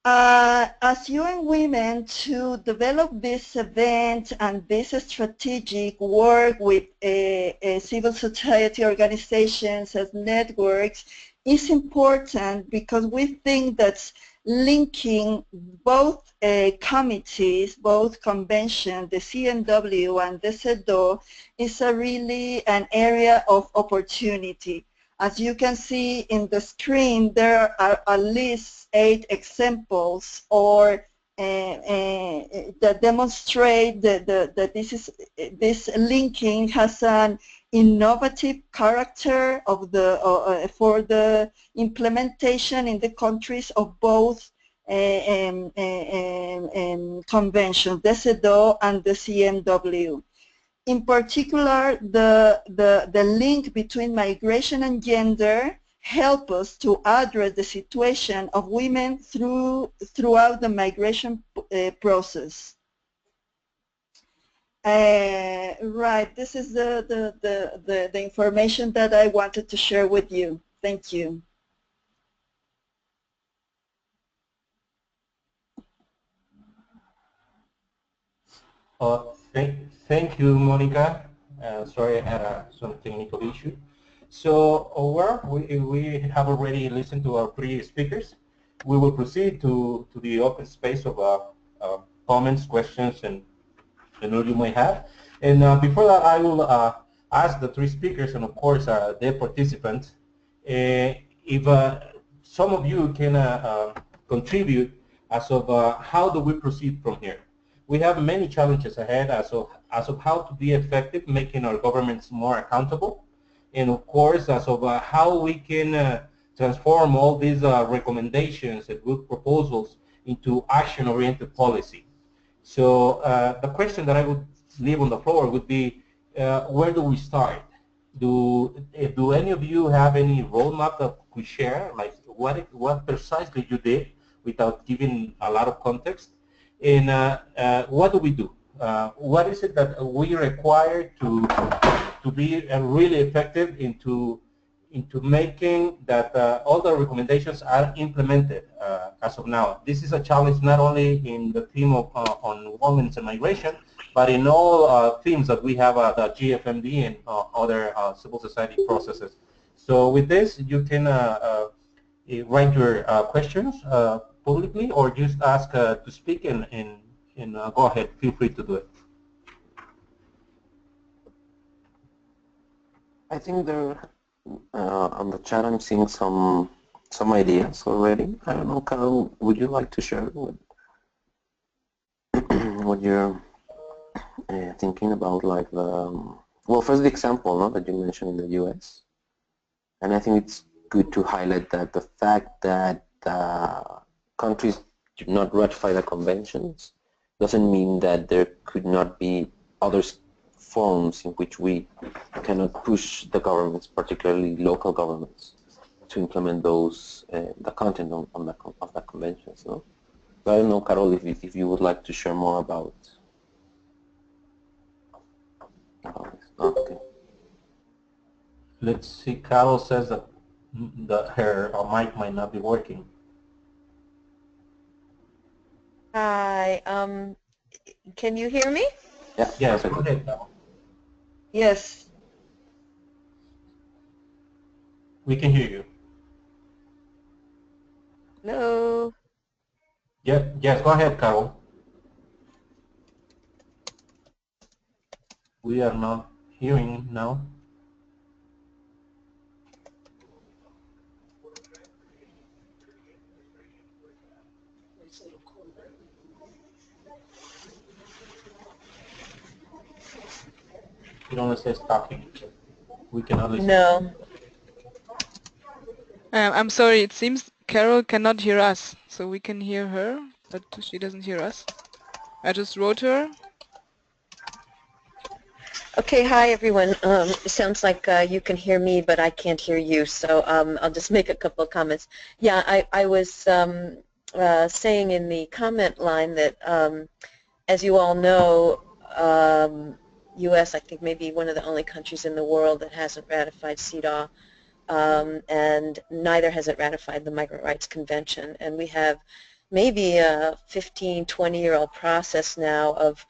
As UN Women, to develop this event and this strategic work with civil society organizations as networks is important because we think that linking both committees, both conventions, the CMW and the CEDAW, is really an area of opportunity. As you can see in the screen, there are at least 8 examples or that demonstrate that this linking has an innovative character of the for the implementation in the countries of both conventions, the CEDAW and the CMW. In particular, the link between migration and gender help us to address the situation of women throughout the migration process. Right, this is the information that I wanted to share with you. Thank you. Thank you, Mónica. Sorry, I had some technical issue. So, we have already listened to our 3 speakers. We will proceed to the open space of comments, questions, and all you may have. And before that, I will ask the 3 speakers, and of course their participants, if some of you can contribute as of how do we proceed from here. We have many challenges ahead as of how to be effective, making our governments more accountable, and of course as of how we can transform all these recommendations and good proposals into action-oriented policy. So the question that I would leave on the floor would be, where do we start? Do any of you have any roadmap that we share, like what precisely you did without giving a lot of context? And what do we do? What is it that we require to be really effective into making that all the recommendations are implemented as of now? This is a challenge not only in the theme of on women's and migration, but in all themes that we have at GFMD and other civil society processes. So with this, you can write your questions publicly, or just ask to speak and go ahead. Feel free to do it. I think there on the chat I'm seeing some ideas already. I don't know, Carol, would you like to share what you're thinking about, like the well, first the example, no, that you mentioned in the U.S. And I think it's good to highlight that the fact that countries do not ratify the conventions doesn't mean that there could not be other forms in which we cannot push the governments, particularly local governments, to implement those the content of the conventions. No? So I don't know, Carol, if you would like to share more about this. Okay. Let's see. Carol says that her mic might not be working. Hi. Can you hear me? Yeah. Yes. Go ahead, Carol. Yes. We can hear you. Hello. Yeah. Yes. Go ahead, Carol. We are not hearing now. It only says talking. We cannot listen. No. I'm sorry, it seems Carol cannot hear us, so we can hear her, but she doesn't hear us. I just wrote her. Okay, hi everyone. It sounds like you can hear me, but I can't hear you, so I'll just make a couple of comments. Yeah, I was saying in the comment line that, as you all know, U.S. I think maybe one of the only countries in the world that hasn't ratified CEDAW, and neither has it ratified the Migrant Rights Convention. And we have maybe a 15, 20-year-old process now of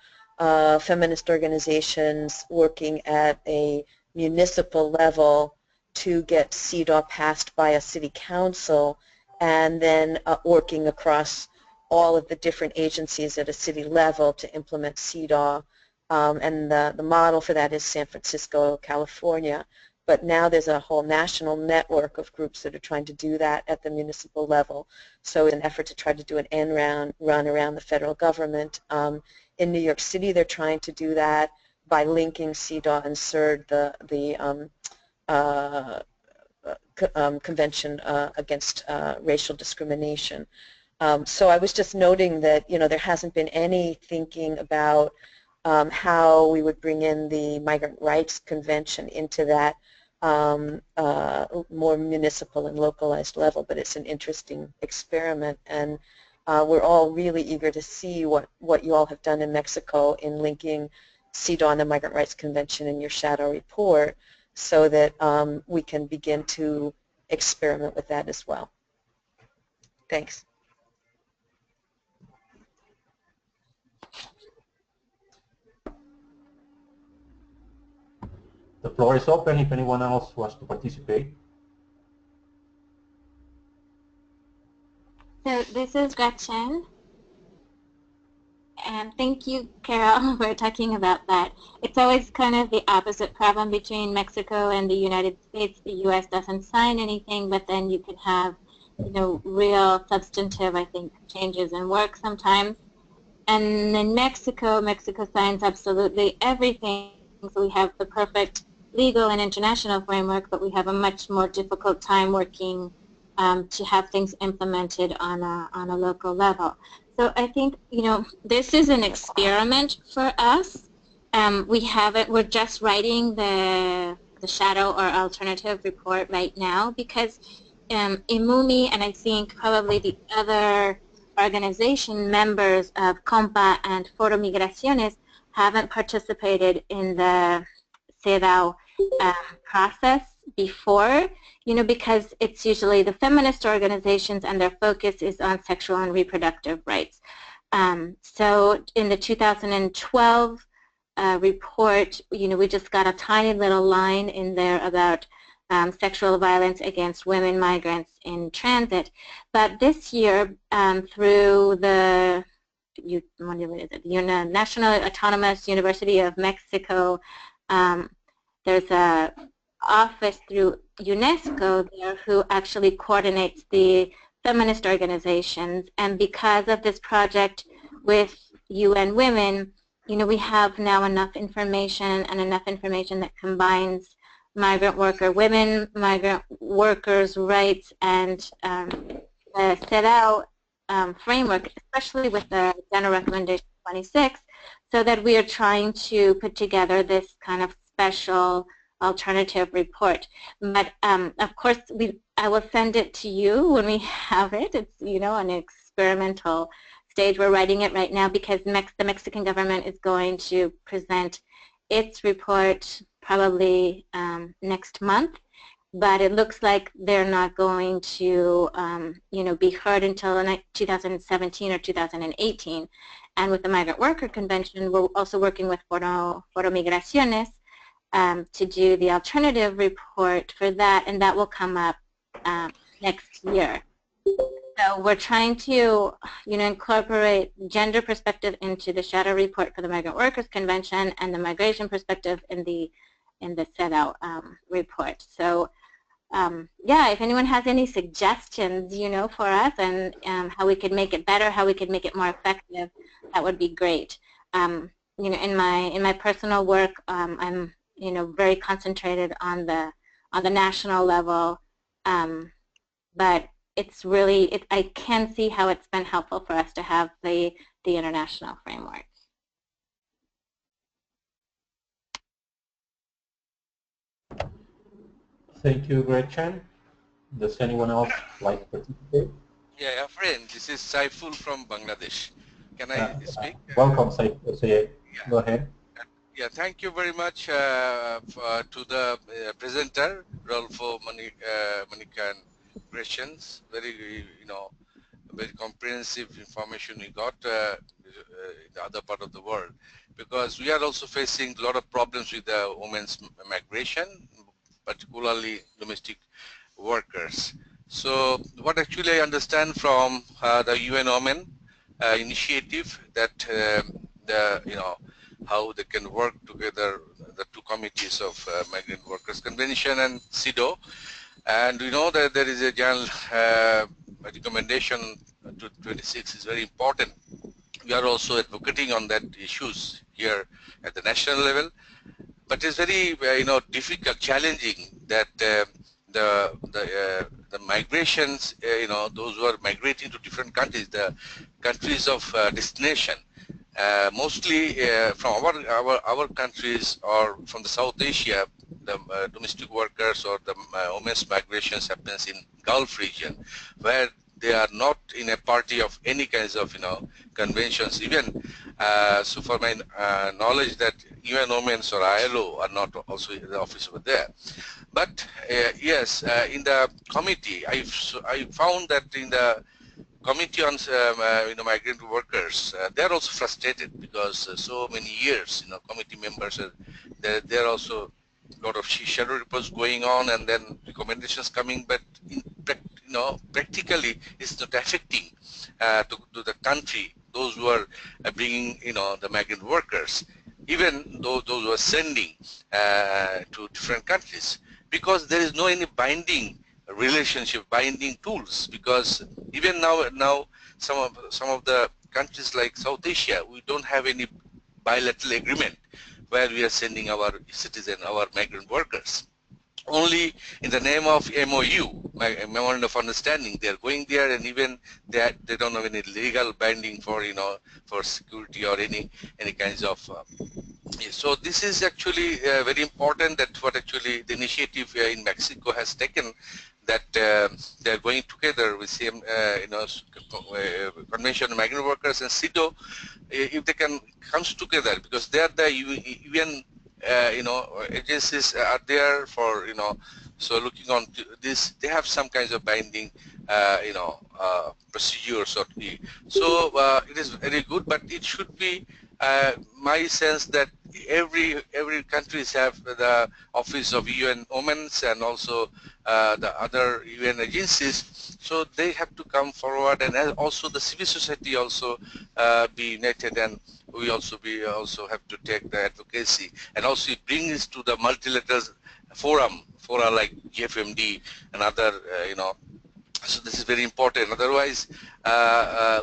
feminist organizations working at a municipal level to get CEDAW passed by a city council, and then working across all of the different agencies at a city level to implement CEDAW. And the model for that is San Francisco, California. But now there's a whole national network of groups that are trying to do that at the municipal level. So in an effort to try to do an end run around the federal government, in New York City they're trying to do that by linking CEDAW and CERD, the Convention Against Racial Discrimination. So I was just noting that, you know, there hasn't been any thinking about how we would bring in the Migrant Rights Convention into that more municipal and localized level, but it's an interesting experiment, and we're all really eager to see what you all have done in Mexico in linking CEDAW and the Migrant Rights Convention in your shadow report, so that we can begin to experiment with that as well. Thanks. The floor is open if anyone else wants to participate. So this is Gretchen. And thank you, Carol, for talking about that. It's always kind of the opposite problem between Mexico and the United States. The U.S. doesn't sign anything, but then you can have, you know, real substantive, I think, changes in work sometimes. And in Mexico signs absolutely everything. So we have the perfect legal and international framework, but we have a much more difficult time working to have things implemented on a local level. So I think, you know, this is an experiment for us. We're just writing the shadow or alternative report right now because IMUMI and I think probably the other organization members of COMPA and Foro Migraciones haven't participated in the CEDAW process before, you know, because it's usually the feminist organizations and their focus is on sexual and reproductive rights. So in the 2012 report, you know, we just got a tiny little line in there about sexual violence against women migrants in transit. But this year, through the National Autonomous University of Mexico, there's a office through UNESCO there who actually coordinates the feminist organizations, and because of this project with UN Women, we have now enough information that combines migrant worker women, migrant workers' rights, and the CEDAW framework, especially with the General Recommendation 26, so that we are trying to put together this kind of special alternative report. But of course, I will send it to you when we have it. It's an experimental stage. We're writing it right now because the Mexican government is going to present its report probably next month. But it looks like they're not going to, be heard until 2017 or 2018. And with the Migrant Worker Convention, we're also working with Foro Migraciones to do the alternative report for that, and that will come up next year. So we're trying to, incorporate gender perspective into the shadow report for the Migrant Workers Convention and the migration perspective in the CEDAW report. So yeah, if anyone has any suggestions, for us and how we could make it better, how we could make it more effective, that would be great. In my personal work, I'm very concentrated on the national level, but it's really I can see how it's been helpful for us to have the international framework. Thank you, Gretchen. Does anyone else like to participate? Yeah, Efrain, this is Scifil from Bangladesh. Can I speak? Welcome, Scifil. Yeah. Go ahead. Yeah, thank you very much to the presenter, Rodolfo, Mónica, and Gretchen. Very, very comprehensive information we got in the other part of the world, because we are also facing a lot of problems with the women's migration, particularly domestic workers. So what actually I understand from the UN Women initiative that how they can work together, the two committees of Migrant Workers Convention and CEDAW, and we know that there is a general recommendation to 26 is very important. We are also advocating on that issues here at the national level, but it's very difficult, challenging that the migrations, those who are migrating to different countries, the countries of destination, mostly from our countries or from the South Asia, the domestic workers or the women's migrations happens in Gulf region, where they are not in a party of any kinds of conventions. Even so, for my knowledge, that UN Women's or ILO are not also in the office over there. But yes, in the committee, I found that in the committee on migrant workers, they are also frustrated because so many years, committee members are there are also a lot of shadow reports going on and then recommendations coming, but in practically it's not affecting to the country those who are bringing the migrant workers, even those who are sending to different countries, because there is no any binding relationship, binding tools, because even now some of the countries like South Asia, we don't have any bilateral agreement where we are sending our citizens, our migrant workers. Only in the name of MOU, Memorandum of Understanding, they are going there, and even they don't have any legal binding for for security or any kinds of. So this is actually very important, that what actually the initiative in Mexico has taken, that they are going together with same Convention on Migrant Workers and CEDAW, if they can comes together, because they are the UN agencies are there for so looking on to this, they have some kinds of binding procedures or so it is very good, but it should be my sense that every countries have the Office of UN Women's and also the other UN agencies, so they have to come forward, and also the civil society also be united, and we also have to take the advocacy, and also bring this to the multilateral fora like GFMD and other so this is very important. Otherwise,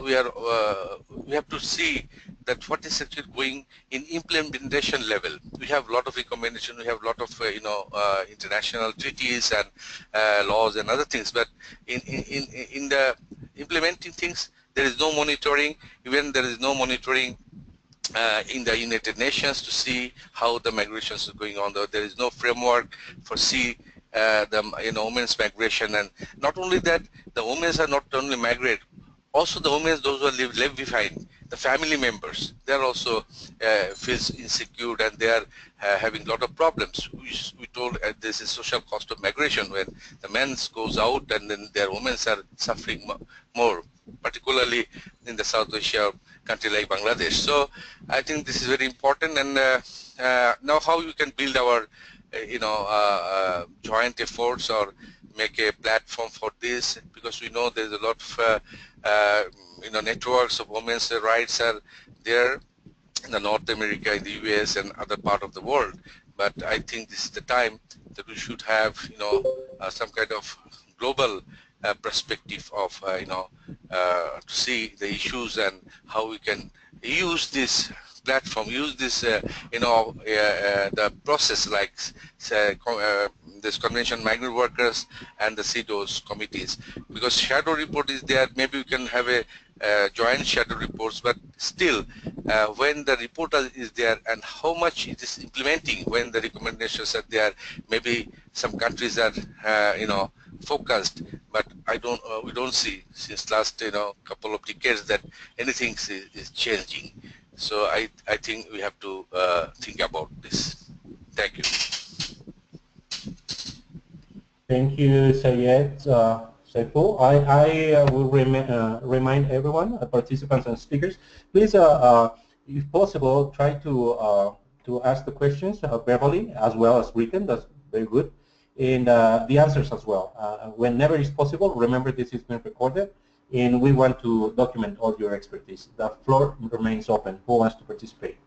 we have to see that what is actually going in implementation level. We have a lot of recommendations, we have a lot of international treaties and laws and other things, but in the implementing things, there is no monitoring. Even there is no monitoring in the United Nations to see how the migrations is going on. There is no framework for the women's migration, and not only that, the women are not only migrate, also the women, those who are left behind, the family members, they are also feels insecure, and they are having a lot of problems. We told this is social cost of migration, when the men goes out and then their women are suffering more, particularly in the South Asia country like Bangladesh. So I think this is very important, and now how you can build our joint efforts or make a platform for this, because we know there's a lot of networks of women's rights are there in the North America, in the US and other part of the world. But I think this is the time that we should have some kind of global perspective of to see the issues and how we can use this platform, use this the process like this Convention on Migrant Workers and the CEDAW committees, because shadow report is there. Maybe we can have a joint shadow reports, but still when the report is there and how much it is implementing, when the recommendations are there, maybe some countries are focused, but we don't see since last couple of decades that anything is changing. So I think we have to think about this. Thank you. Thank you, Sayed. Saiful. I will remind everyone, participants and speakers, please, if possible, try to ask the questions verbally as well as written. That's very good. And the answers as well. Whenever it's possible, remember this is being recorded, and we want to document all your expertise. The floor remains open. Who wants to participate?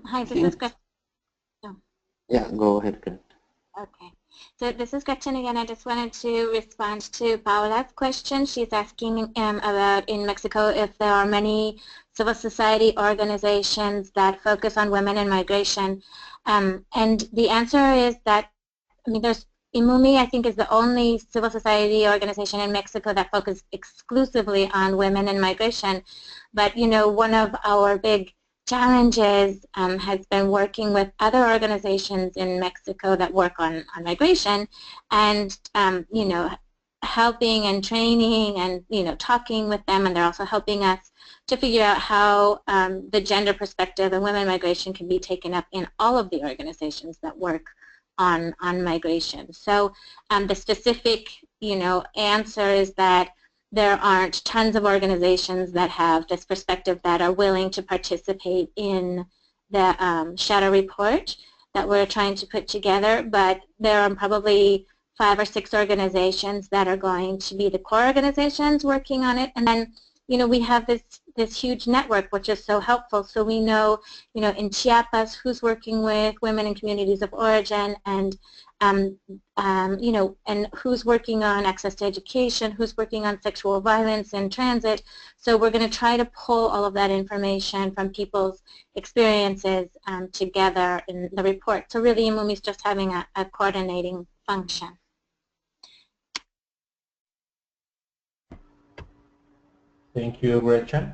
Hi, this is Gretchen. Oh. Yeah, go ahead, Gretchen. Okay. So this is Gretchen again. I just wanted to respond to Paula's question. She's asking about in Mexico if there are many civil society organizations that focus on women and migration. And the answer is that, there's IMUMI, I think, is the only civil society organization in Mexico that focuses exclusively on women and migration. But, one of our big challenges has been working with other organizations in Mexico that work on migration, and helping and training and talking with them, and they're also helping us to figure out how the gender perspective and women migration can be taken up in all of the organizations that work on migration. So the specific answer is that there aren't tons of organizations that have this perspective that are willing to participate in the shadow report that we're trying to put together, but there are probably 5 or 6 organizations that are going to be the core organizations working on it. And then, we have this huge network, which is so helpful. So we know, in Chiapas, who's working with women in communities of origin, and and who's working on access to education, who's working on sexual violence in transit. So we're going to try to pull all of that information from people's experiences together in the report. So really, IMUMI is just having a coordinating function. Thank you, Gretchen.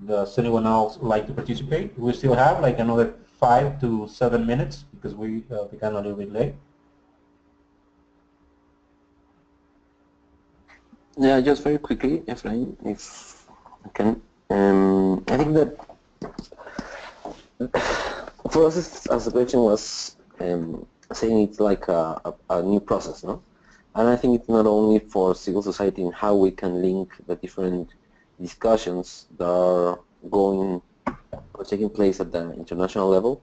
Does anyone else like to participate? We still have like another 5 to 7 minutes because we began a little bit late. Yeah, just very quickly, Efrain, if I can. I think that for us, as the question was saying it's like a new process, no? And I think it's not only for civil society and how we can link the different discussions that are going or taking place at the international level,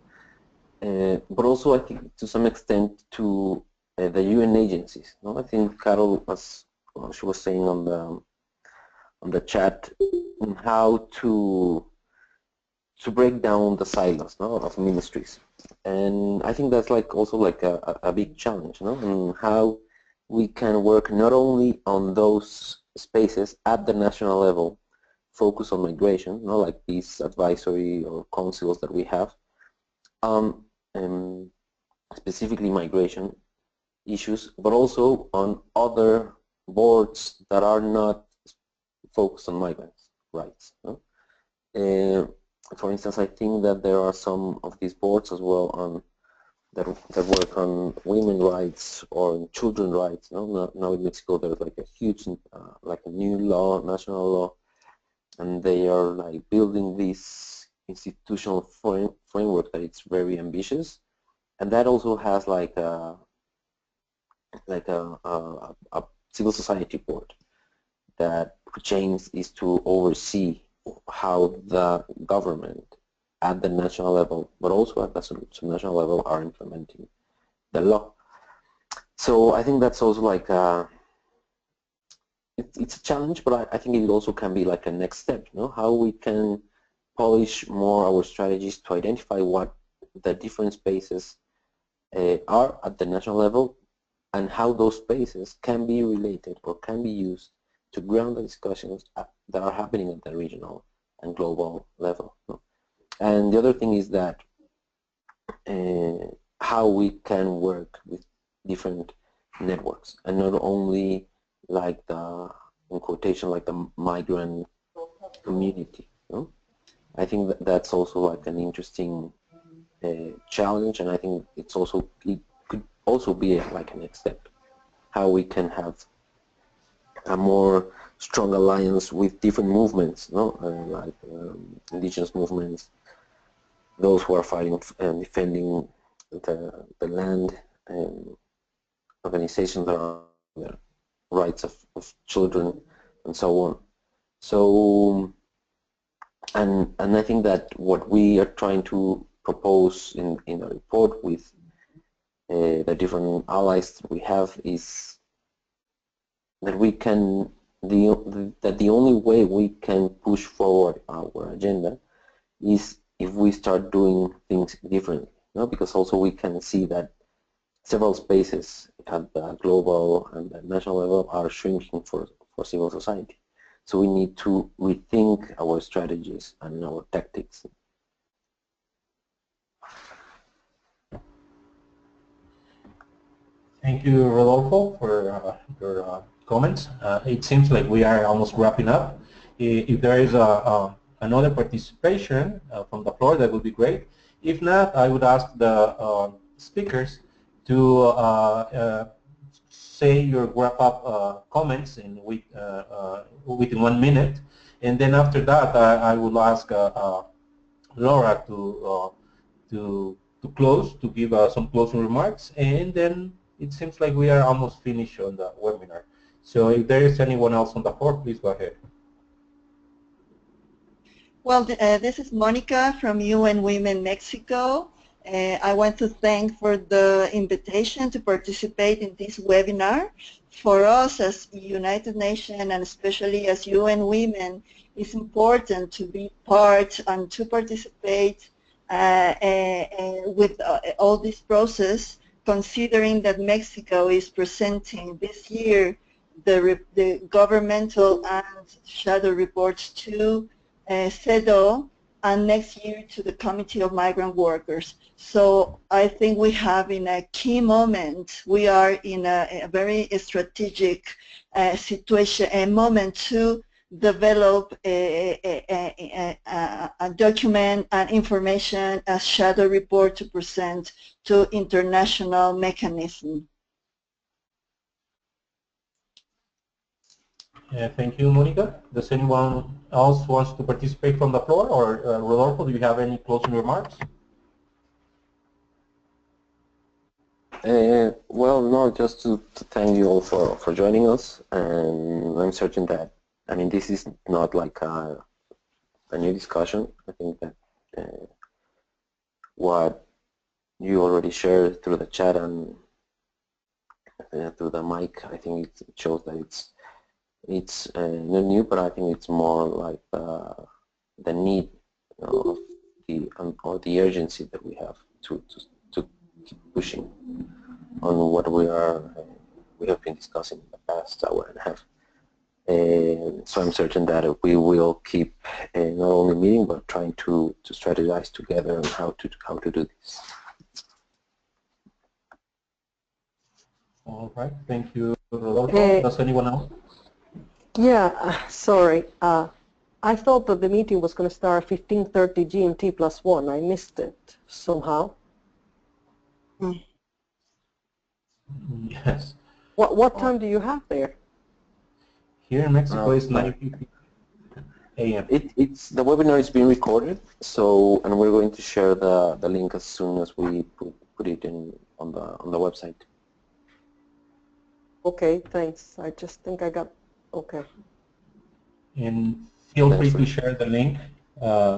but also I think to some extent to the UN agencies. No, I think Carol was she was saying on the chat how to break down the silos, no, of ministries, and I think that's like also like a big challenge, no, and how we can work not only on those spaces at the national level, focus on migration, no, like these advisory or councils that we have, specifically migration issues, but also on other boards that are not focused on migrants' rights. No? For instance, I think that there are some of these boards as well on that work on women rights or children rights. No? Now in Mexico, there's like a huge, like a new law, national law, and they are like building this institutional framework that it's very ambitious, and that also has like a civil society board that James is to oversee how the government at the national level, but also at the subnational level, are implementing the law. So I think that's also like it's a challenge, but I think it also can be like a next step. You know, how we can polish more our strategies to identify what the different spaces are at the national level, and how those spaces can be related or can be used to ground the discussions that are happening at the regional and global level. And the other thing is that how we can work with different networks, and not only like the, in quotation, like the migrant community. No? I think that's also like an interesting challenge, and I think it's also, it could also be like a next step, how we can have a more strong alliance with different movements, no, like indigenous movements, those who are fighting and defending the land, and organizations that are the rights of children, and so on. So, and I think that what we are trying to propose in the report with the different allies that we have is that we can, that the only way we can push forward our agenda is if we start doing things differently. You know? Because also we can see that several spaces at the global and the national level are shrinking for civil society. So we need to rethink our strategies and our tactics. Thank you, Rodolfo, for your comments. It seems like we are almost wrapping up. If there is another participation from the floor, that would be great. If not, I would ask the speakers to say your wrap-up comments within 1 minute, and then after that, I will ask Laura to close, to give some closing remarks, and then it seems like we are almost finished on the webinar. So if there is anyone else on the floor, please go ahead. Well, this is Mónica from UN Women Mexico. I want to thank for the invitation to participate in this webinar. For us as United Nations, and especially as UN Women, it's important to be part and to participate with all this process, considering that Mexico is presenting this year the governmental and shadow reports to CEDAW, and next year to the Committee of Migrant Workers. So I think we have in a key moment, we are in a very strategic situation, a moment to develop a document and information as shadow report to present to international mechanism. Thank you, Mónica. Does anyone else wants to participate from the floor? Or Rodolfo, do you have any closing remarks? Well, no, just to thank you all for joining us, and I'm certain that, I mean, this is not like a new discussion. I think that what you already shared through the chat and through the mic, I think it shows that it's not new, but I think it's more like the need of or the urgency that we have to keep pushing on what we have been discussing in the past hour and a half. So I'm certain that we will keep not only meeting but trying to strategize together on how to do this. All right, thank you, Rodolfo. Does anyone else? Yeah, sorry. I thought that the meeting was going to start 15:30 GMT +1. I missed it somehow. Yes. What time do you have there? Here in Mexico, it's 9:50 a.m. It's the webinar is being recorded, so and we're going to share the link as soon as we put it in on the website. Okay, thanks. I just think I got okay. And feel free to share the link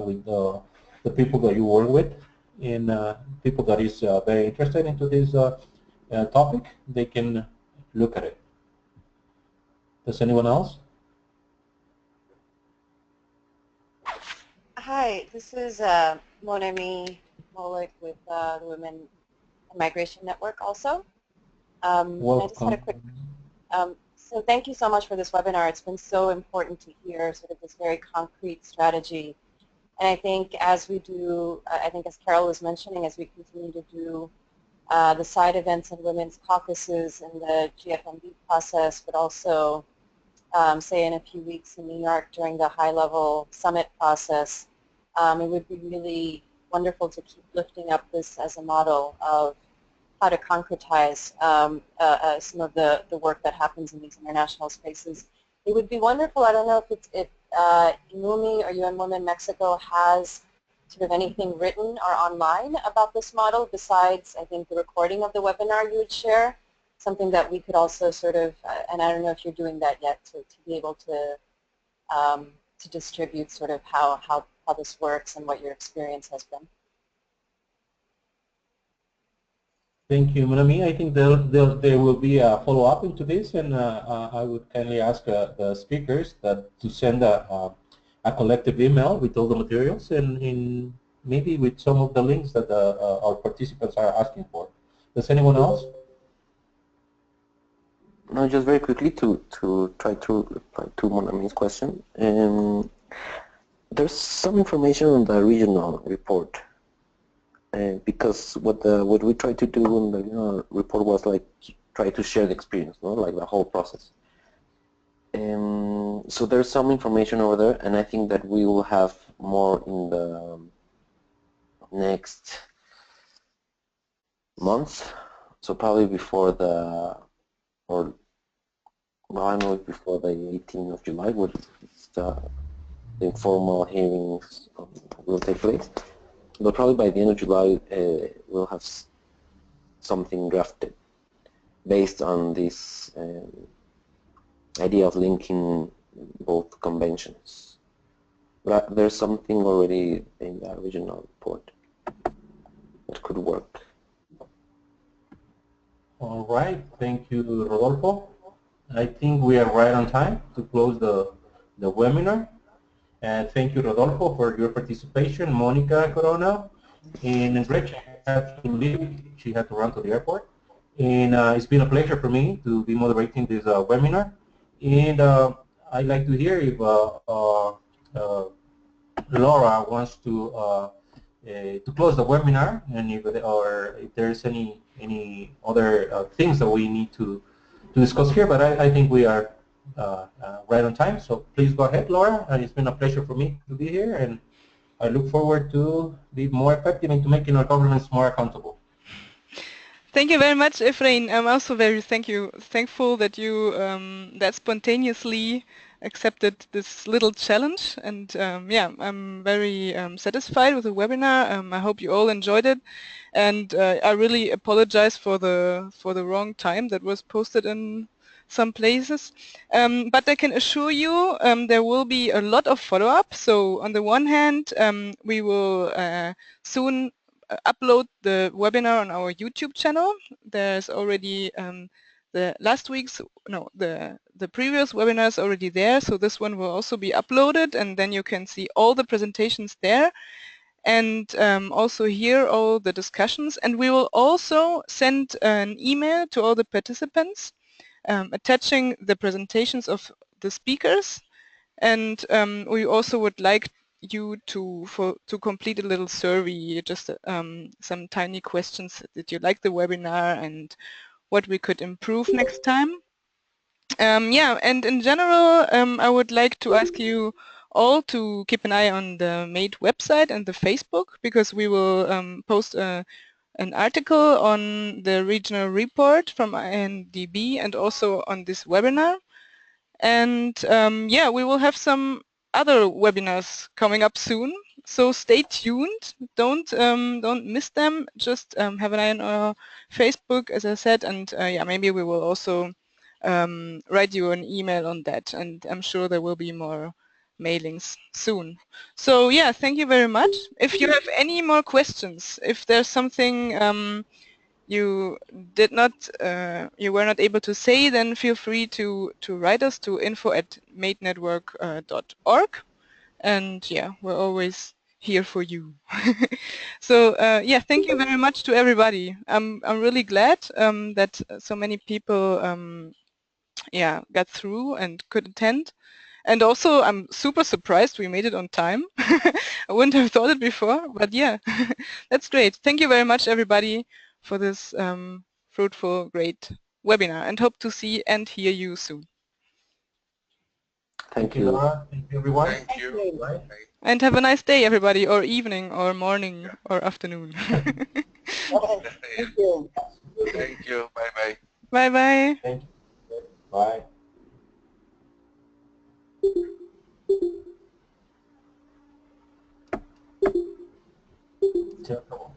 with the people that you work with, and people that is very interested into this topic, they can look at it. Does anyone else? Hi, this is Monami Molik with the Women in Migration Network also. Welcome. I just had a quick, so thank you so much for this webinar. It's been so important to hear sort of this very concrete strategy. And I think as we do, I think as Carol was mentioning, as we continue to do the side events and women's caucuses and the GFMD process, but also say in a few weeks in New York during the high-level summit process, it would be really wonderful to keep lifting up this as a model of how to concretize some of the work that happens in these international spaces. It would be wonderful, I don't know if IMUMI or UN Women Mexico has sort of anything written or online about this model besides, I think, the recording of the webinar you would share, something that we could also sort of, and I don't know if you're doing that yet, to be able to distribute sort of how this works and what your experience has been. Thank you, Monami. I think there will be a follow-up into this, and I would kindly ask the speakers to send a collective email with all the materials and maybe with some of the links that our participants are asking for. Does anyone else? No, just very quickly to try to reply to Monami's question. There's some information on the regional report. Because what we tried to do in the report was like try to share the experience, no, like the whole process. So there's some information over there, and I think that we will have more in the next month. So probably before the, or well, I know before the 18th of July, when the informal hearings will take place. But probably by the end of July, we'll have something drafted based on this idea of linking both conventions. But there's something already in the original report that could work. All right, thank you, Rodolfo. I think we are right on time to close the webinar. And thank you, Rodolfo, for your participation. Mónica Corona and Gretchen had to leave. She had to run to the airport. And it's been a pleasure for me to be moderating this webinar. And I'd like to hear if Laura wants to close the webinar, and if there's any other things that we need to discuss here. But I think we are right on time, so please go ahead, Laura. It's been a pleasure for me to be here, and I look forward to be more effective into making our governments more accountable. Thank you very much, Efrain. I'm also very thankful that you that spontaneously accepted this little challenge, and yeah, I'm very satisfied with the webinar. I hope you all enjoyed it, and I really apologize for the wrong time that was posted in some places, but I can assure you there will be a lot of follow-up. So on the one hand, we will soon upload the webinar on our YouTube channel. There's already the previous webinar is already there, so this one will also be uploaded, and then you can see all the presentations there, and also hear all the discussions. And we will also send an email to all the participants attaching the presentations of the speakers, and we also would like you to complete a little survey, just some tiny questions. Did you like the webinar, and what we could improve next time? Yeah, and in general, I would like to ask you all to keep an eye on the MADE website and the Facebook, because we will post an article on the regional report from INDB and also on this webinar. And yeah, we will have some other webinars coming up soon, so stay tuned. Don't miss them. Just have an eye on our Facebook, as I said, and yeah, maybe we will also write you an email on that, and I'm sure there will be more mailings soon. So yeah, thank you very much. If you have any more questions, if there's something you were not able to say, then feel free to write us to info@madenetwork.org, and yeah, we're always here for you. So yeah, thank you very much to everybody. I'm really glad that so many people yeah, got through and could attend. And also, I'm super surprised we made it on time. I wouldn't have thought it before, but yeah, that's great. Thank you very much, everybody, for this fruitful, great webinar, and hope to see and hear you soon. Thank you, Laura. Thank you, everyone. Thank you. Bye. And have a nice day, everybody, or evening, or morning, or afternoon. Thank you. Thank you. Bye-bye. Bye-bye. Thank you. Bye. Ciao.